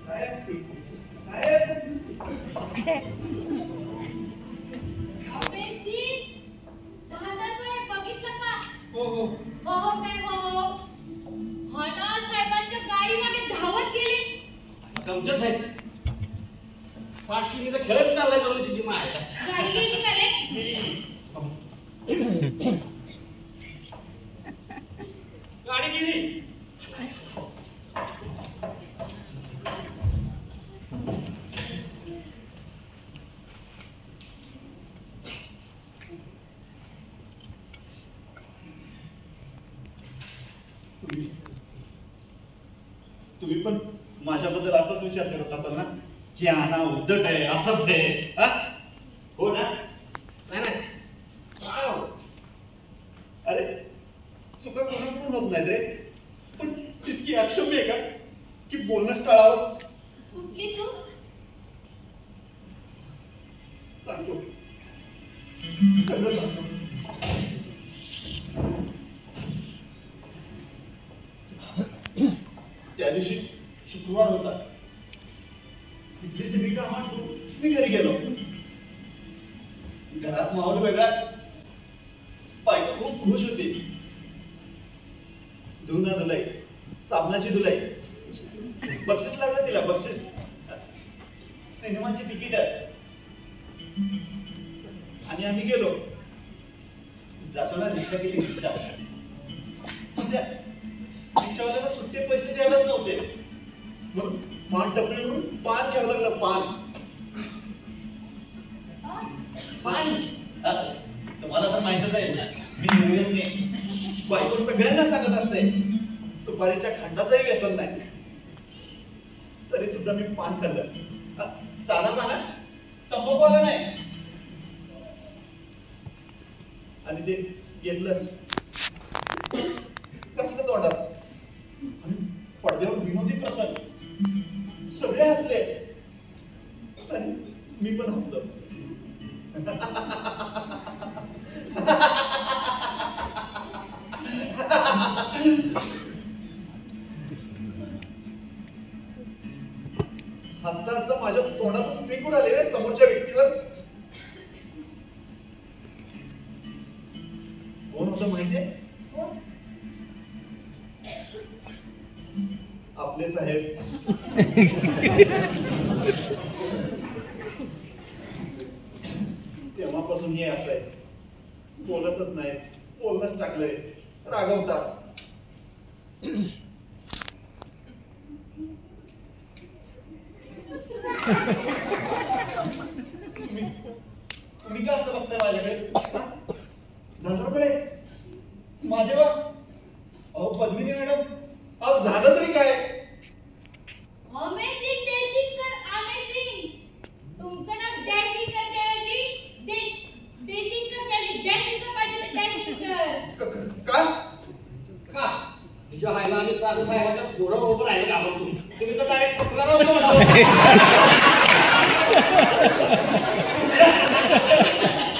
साहेब साहेब बघितलं का? हो हो हो काय हो. हना साहेबांच्या गाडी मागे धावत गेली. आमच्याच आहेत. पाठशिणीचा खेळच चाललाय चालू तिची माय. गाडी गेली का रे? गाडी गेली. तुम्ही पण माझ्याबद्दल असाच विचार करत असाल ना की हा ना उद्धट आहे, असभ्य आहे. हा? हो ना? नाही नाही. काय हो? अरे चुका कोणाकडून होत नाहीत रे, पण तितकी अक्षम्य आहे का की बोलणंच टाळावं? कुठली तू? सांगतो, सगळं सांगतो. त्या दिवशी शुक्रवार होता. इथली सगळी कामं आटपून मी घरी गेलो. घरात माहोल वेगळाच. बायको खूप खुश होती. धुणं धुलाई, साबणाची धुलाई, बक्षीस लागलं तिला, बक्षीस. सिनेमाची तिकीट आणि आम्ही गेलो. जाताना रिक्षा केली. रिक्षा म्हणजे रिक्षावाल्याला सुट्टे पैसे द्यायलाच नव्हते, म्हणून पान टपरीवरून पान घ्यावं लागलं. पान पान तुम्हाला तर माहितच आहे, मी निर्वेस नाही. बायको सगळ्यांना सांगत असते सुपारीच्या खंडाचंही व्यसन नाही. तरी सुद्धा मी पान खाल्लं. साधा पाना, तंबाखूवाला नाही. आणि ते घेतलं, घातलं तोंडात. आणि पडद्यावर विनोदी प्रसंग. सगळे हसले आणि मी पण हसलो. हसता हसता माझ्या तोंडातून फेकून आले रे समोरच्या व्यक्तीवर. कोण होतं माहितीये? आपले साहेब. तेव्हापासून हे असं आहे, बोलतच नाही, बोलणंच टाकलंय, रागवतात. तुम्ही का असं बघताय माझ्याकडे? धनरावकडे माझे बा. अहो पद्मिनी मॅडम, अहो झालं तरी काय? Amazing Deshingkar, amazing. तुमचं नाव डॅशिंगकर ऐवजी देशिंगकर पाहिजे तर डॅशिंगकर. का? का तुझ्या हायला आणि साधू साहेबांच्या बरोबर आहे का तुम्ही तर डायरेक्ट ठोकला.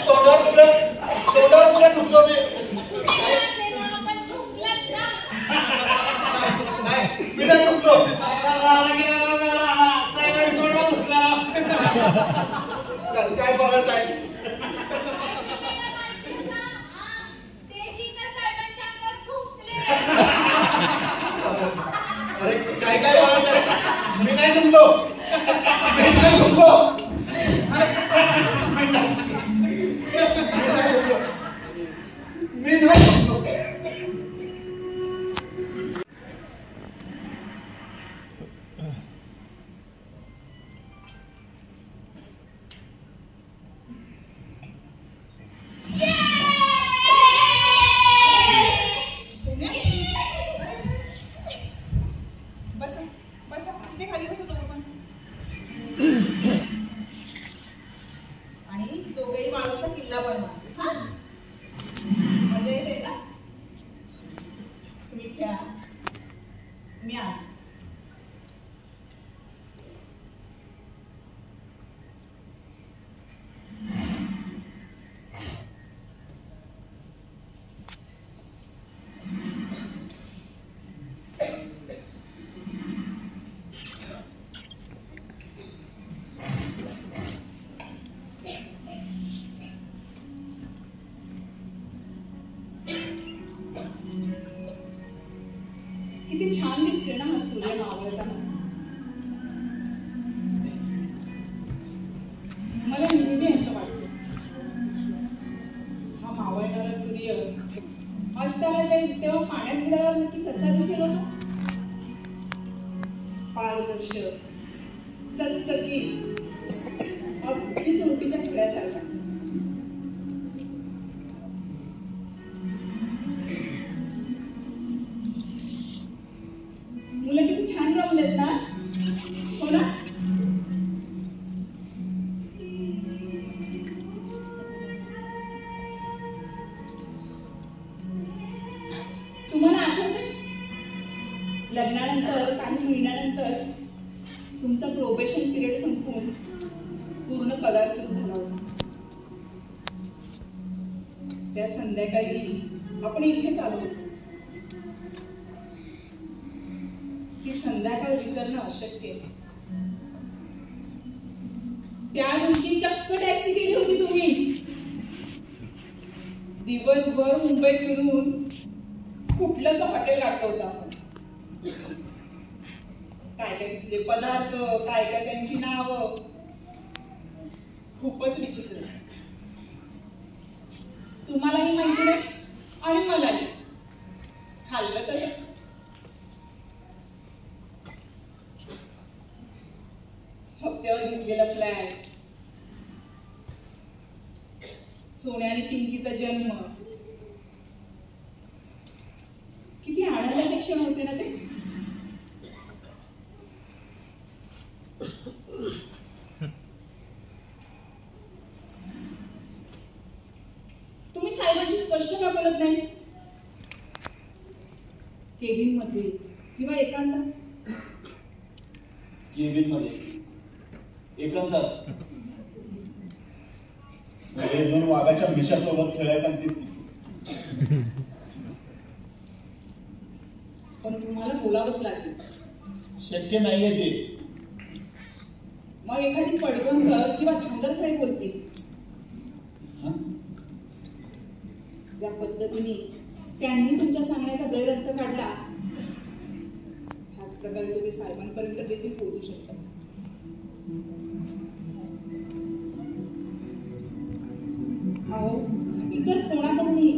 तोंडावर पुढे ठुकतो मी. नाही, मी नाही ठुकलो. काय बघत आहे? अरे काय काय बघत आहे? मी नाही ठुकलो. मी नाही ठुकलो. मी नाही ठुकलो. आणि दोघेही माणूसचा किल्ला बनवा. हा मजा येते ना? तुम्ही खेळा, मी आज. किती छान दिसते ना हा सूर्य मावळताना. मला नेहमी असं वाटतं हा मावळणारा सूर्य अस्ताला जाईल तेव्हा पाण्यात गेल्यावर नक्की कसा दिसेल होता. पारदर्शक, चकचकीत, अगदी तुरटीच्या खड्यासारखा. मुलं किती छान रमलेत ना, हो ना? तुम्हाला आठवतंय लग्नानंतर काही महिन्यानंतर तुमचा प्रोबेशन पिरियड संपून पूर्ण पगार सुरू झाला होता. त्या संध्याकाळी आपण इथेच आलो होतो. ती संध्याकाळ विसरणं अशक्य आहे. त्या दिवशी चक्क टॅक्सी केली होती तुम्ही. दिवसभर मुंबईत फिरून कुठलंसं हॉटेल गाठलं होतं आपण. काय काय तिथले पदार्थ, काय काय त्यांची नावं, खूपच विचित्र. तुम्हालाही माहिती नाही आणि मलाही. खाल्लं तसंच. हप्त्यावर घेतलेला फ्लॅट, सोन्या आणि पिंकीचा जन्म, किती आनंदाचे क्षण होते ना ते. तुम्ही साहेबांशी स्पष्ट का बोलत नाही? केबिन मध्ये किंवा एकांतात? केबिन मध्ये एकांतात अजून वाघाच्या मिशासोबत खेळायला सांगतेस की. पण तुम्हाला बोलावंच लागेल. शक्य नाहीये ते. मग एखादी पडगंकर किंवा धांदरफाई बोलते. ज्या पद्धतीने त्यांनी तुमच्या सांगण्याचा गैरअर्थ काढला ह्याच प्रकारे तुम्ही साहेबांपर्यंत देखील पोहोचू शकता. अहो, इतर कोणाकडूनही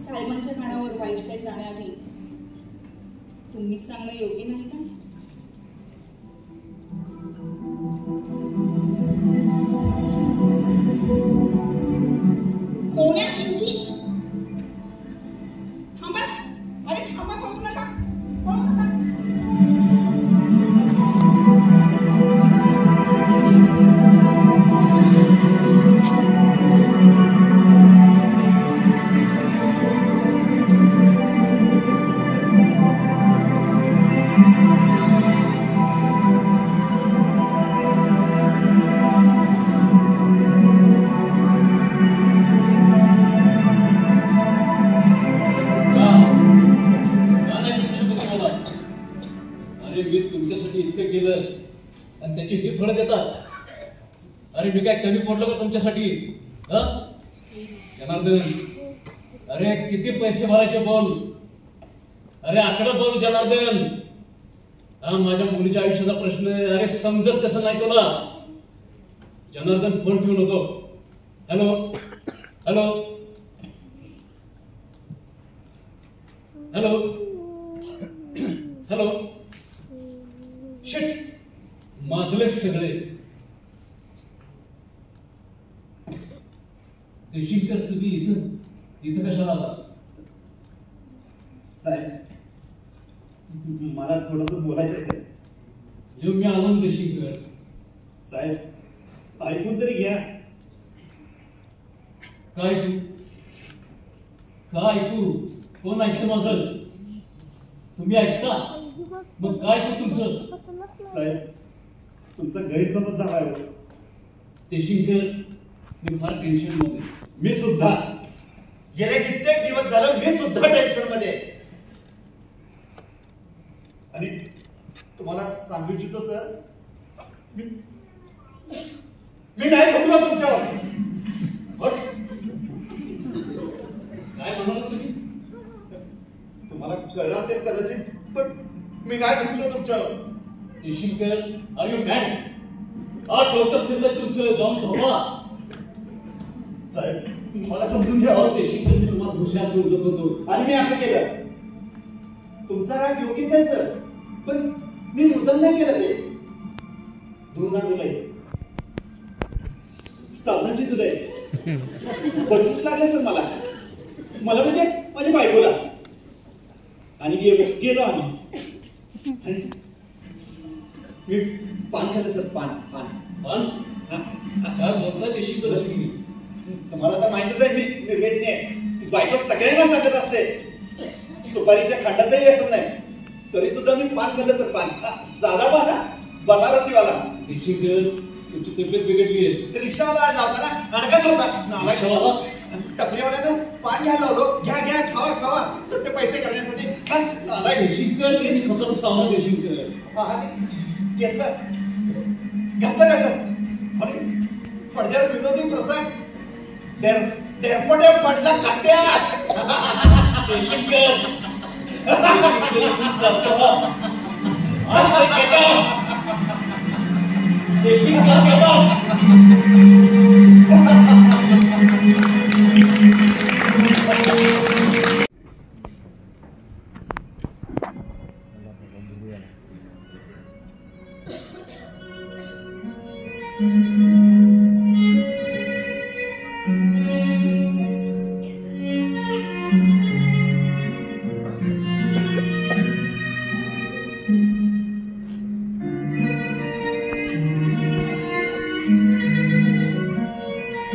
साहेबांच्या कानावर वाईट साईड जाण्याआधी तुम्हीच सांगणं योग्य नाही का? सोन्या पिंकी थांबा. अरे थांबा, पळू नका, पळू नका. आणि त्याची ही फळं देतात. अरे मी काय कमी पडलो का तुमच्यासाठी? जनार्दन, अरे किती पैसे भरायचे बोल. अरे आकडं बोल जनार्दन. माझ्या मुलीच्या आयुष्याचा प्रश्न. अरे समजत कसं नाही तुला? जनार्दन फोन ठेवू नको. Hello hello hello hello. Shit, माजले सगळे. देशीलकर, तुम्ही इथं कशाला आला? साहेब, मला थोडंसं बोलायचं आहे साहेब. येऊ मी आलो देशीलकर. साहेब, ऐकून तरी घ्या. काय ऐकू? काय ऐकू? कोण ऐकतं माझं? तुम्ही ऐकता? मग काय ऐकू तुमचं? साहेब, तुमचा गैरसमज झालाय. देशीलकर, मी फार टेन्शन मध्ये. मी सुद्धा गेले कित्येक दिवस झालं मी सुद्धा टेन्शन मध्ये. आणि तुम्हाला सांगू इच्छितो सर, मी नाही झोपलो तुमच्यावर. काय म्हणाल तुम्ही? तुम्हाला कळलं असेल कदाचित, पण मी नाही झोपलो तुमच्यावर. देशीलकर, आर यू मॅड? डोकं फिरलं तुमचं, जाऊन झोपा. साहेब, मला समजून घ्या. देशीलकर, मी तुम्हाला हुशार समजत होतो आणि मी असं केलं. तुमचा राग योग्यच आहे सर, पण मी मुद्दाम नाही केलं ते. धुना दिलंय, साबणाची धुलंय, बक्षीस लागले सर मला म्हणजे माझ्या बायकोला. आणि गेलो आम्ही. आणि मी पान खाल्लं सर. पान पान पान काय बोलता देशीलकर? तुम्हाला तर माहितीच आहे, मी निर्व्यसनी आहे. बायको सगळ्यांना सांगत असते. सुपारीच्या खांडाचाही व्यसन नाही, तरी सुद्धा मी पान खाल्लं सर. पान, साधा पान, बनारसीवाला. देशीलकर, तुमची तब्येत बिघडली आहे. रिक्षावाला लावताना अडकत होता. टपरीवाल्यानं पान घ्यायला होतो. घ्या घ्या, खावा खावा, सुट्टे पैसे करण्यासाठी. देशीलकर, प्लीज स्वतःला सावध. देशीलकर, घेतलं घातलं का सर? आणि पडद्यावर विनोदी प्रसंग. डेरपोटे पडला खड्ड्यात. देशीलकर,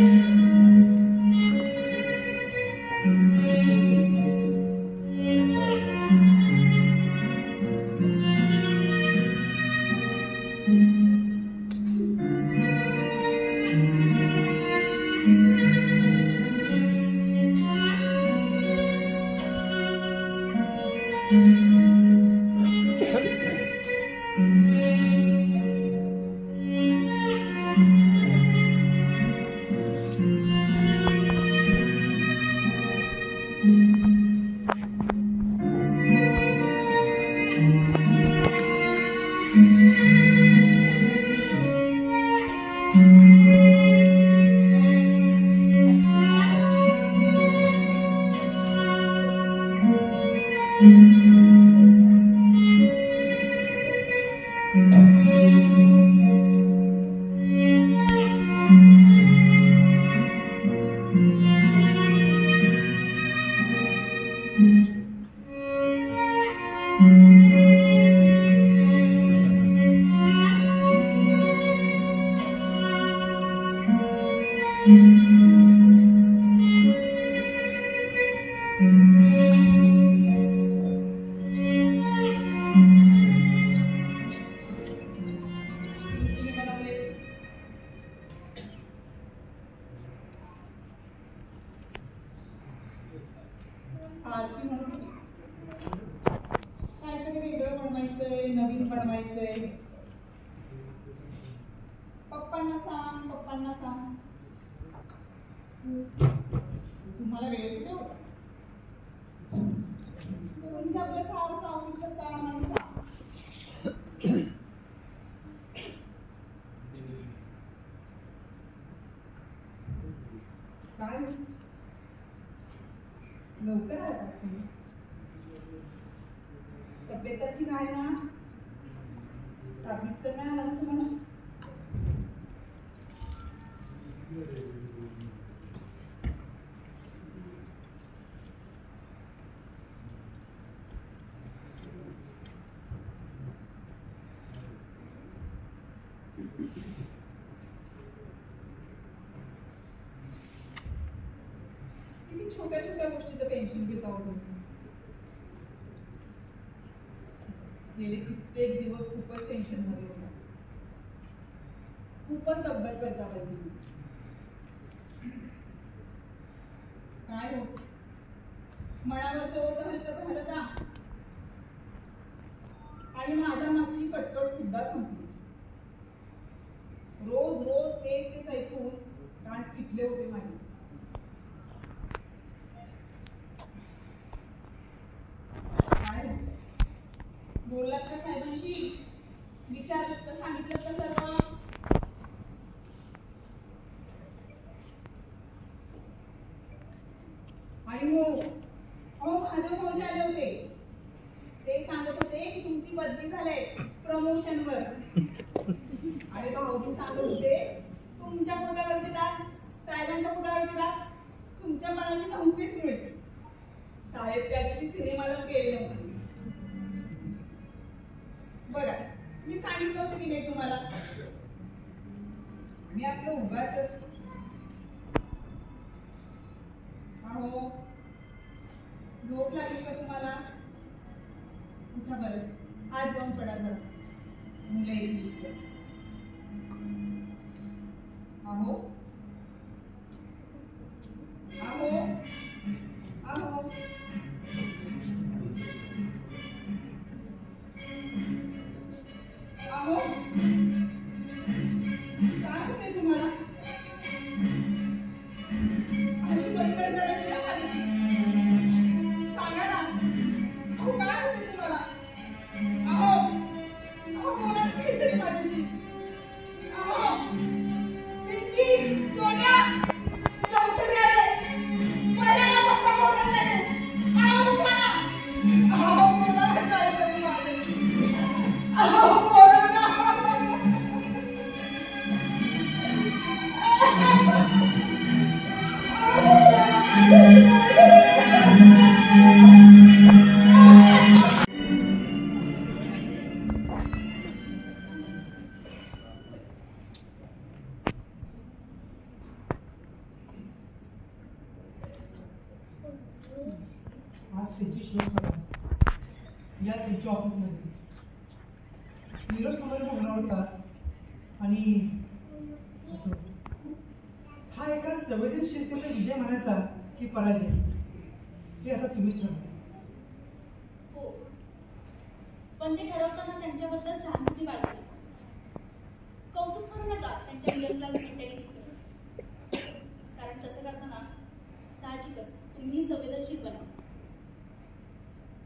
Thank you. सारखी म्हणत होती काहीतरी वेगळं बनवायचंय, नवीन बनवायचंय. पप्पांना सांग, पप्पांना सांग. तुम्हाला वेळ कुठे होता? तुमचं आपलं सारखं ऑफिसचं काम आणि काम. काय लवकर आलात तुम्ही? तब्येत तर ठीक आहे ना? तब्येत तर नाही आला ना तुम्हाला? किती छोट्या छोट्या गोष्टीचं टेन्शन घेत आहोत तुम्ही. गेले कित्येक दिवस खूपच टेन्शन मध्ये होता. खूपच दगदग करता पाहिजे. काय हो मनावरचं ओझं हलकं झालं का? आणि माझ्या मागची कटकट सुद्धा संपली. रोज रोज तेच तेच ऐकून कान किटले होते माझे. काय बोललात का साहेबांशी? विचारलं का? सांगितलं का सर्व? आणि हो महादेव भाऊजी आले होते. ते सांगत होते की तुमची बदली झाली प्रमोशनवर. आणि भाऊजी सांगत होते तुमच्या पोटावरची डाग साहेबांच्या पोटावरची डाग तुमच्या मनाची नव्हतीच मिळते. साहेब त्या दिवशी सिनेमालाच गेले नव्हते. बघा मी सांगितलं होतं की नाही तुम्हाला? मी आपलं उगाच अहो झोप लागली का तुम्हाला? उठा बरं, आज जाऊन पडा जरा. मुलं येतील. अहो अहो अहो अहो काय होतंय तुम्हाला? अशी मस्करी करायची ना माझ्याशी? सांगा ना. अहो काय होतंय तुम्हाला? अहो अहो बोला ना काहीतरी माझ्याशी. अहो पिंकी, सोन्या, लवकर या रे. मला पप्पा बोलत नाही. अहो उठा ना. अहो बोला ना काहीतरी माझ्याशी. अहो बोला ना. आज त्यांची शोधसभा या त्यांच्या ऑफिसमध्ये नीरव समारंभ होणार होता. आणि असं हा एका संवेदनशीलतेचा विजय म्हणायचा की पराजय हे आता तुम्हीच ठरवा. हो, पण ते ठरवताना त्यांच्याबद्दल सहानुभूती बाळगा. कौतुक करू नका त्यांच्या मिडल क्लास मेंटॅलिटीचं, कारण तसं करताना साहजिकच तुम्ही संवेदनशील बना.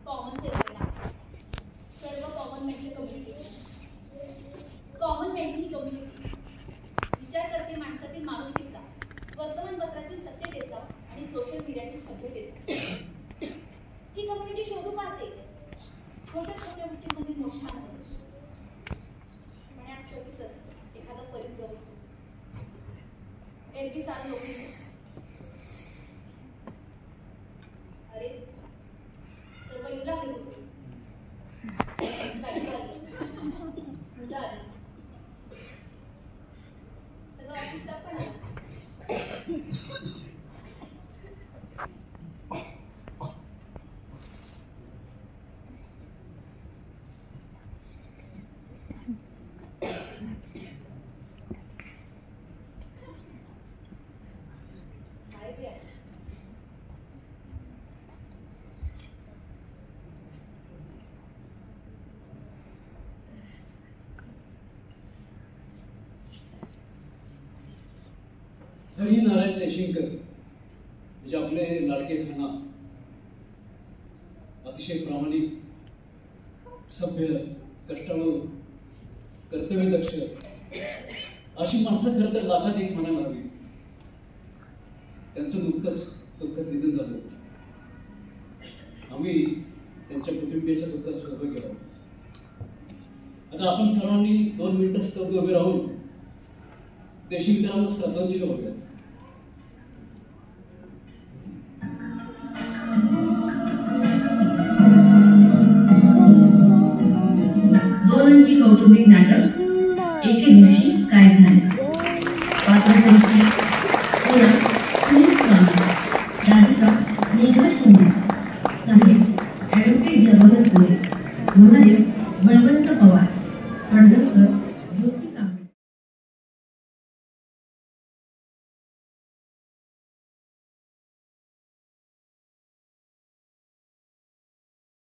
कॉमन सेन्स बना. सर्व कॉमन मॅनची कम्युनिटी, कॉमन मॅनची कम्युनिटी विचार करते माणसातील माणुसकीचा, वर्तमानपत्रातील सत्यतेचा आणि सोशल मीडियातील सभ्यतेचा. ही कम्युनिटी शोधू पाहते छोट्या छोट्या गोष्टींमधील मोठा आनंद. पण यात क्वचितच एखादा परिसर असतो. एरवी सारे लोक अरे सर्व येऊ लागले होते. मुलं आली, सगळं ऑफिस स्टाफ पण आला. साहेब या. हरिनारायण देशिंगकर म्हणजे आपले लाडके खाना, अतिशय प्रामाणिक, सभ्य, कष्टाळू, कर्तव्यदक्ष अशी माणसं खरं तर लाखात एक म्हणायला हवी. त्यांचं नुकतंच दुःखद निधन झालं. आम्ही त्यांच्या कुटुंबियाच्या दुःखात सहभागी आहोत. आता आपण सर्वांनी 2 मिनिटं स्तब्ध उभे राहून देशिंगकरांना श्रद्धांजली वाहूया. दोनांची कौटुंबिक नाटक एके दिवशी काय झाले. पात्रधारीची ओळख सुनील स्वामी, राधिका मेघा शिंदे, साहेब ॲडव्होकेट जवाहर कोरे, महादेव बळवंत पवार, पडदरकर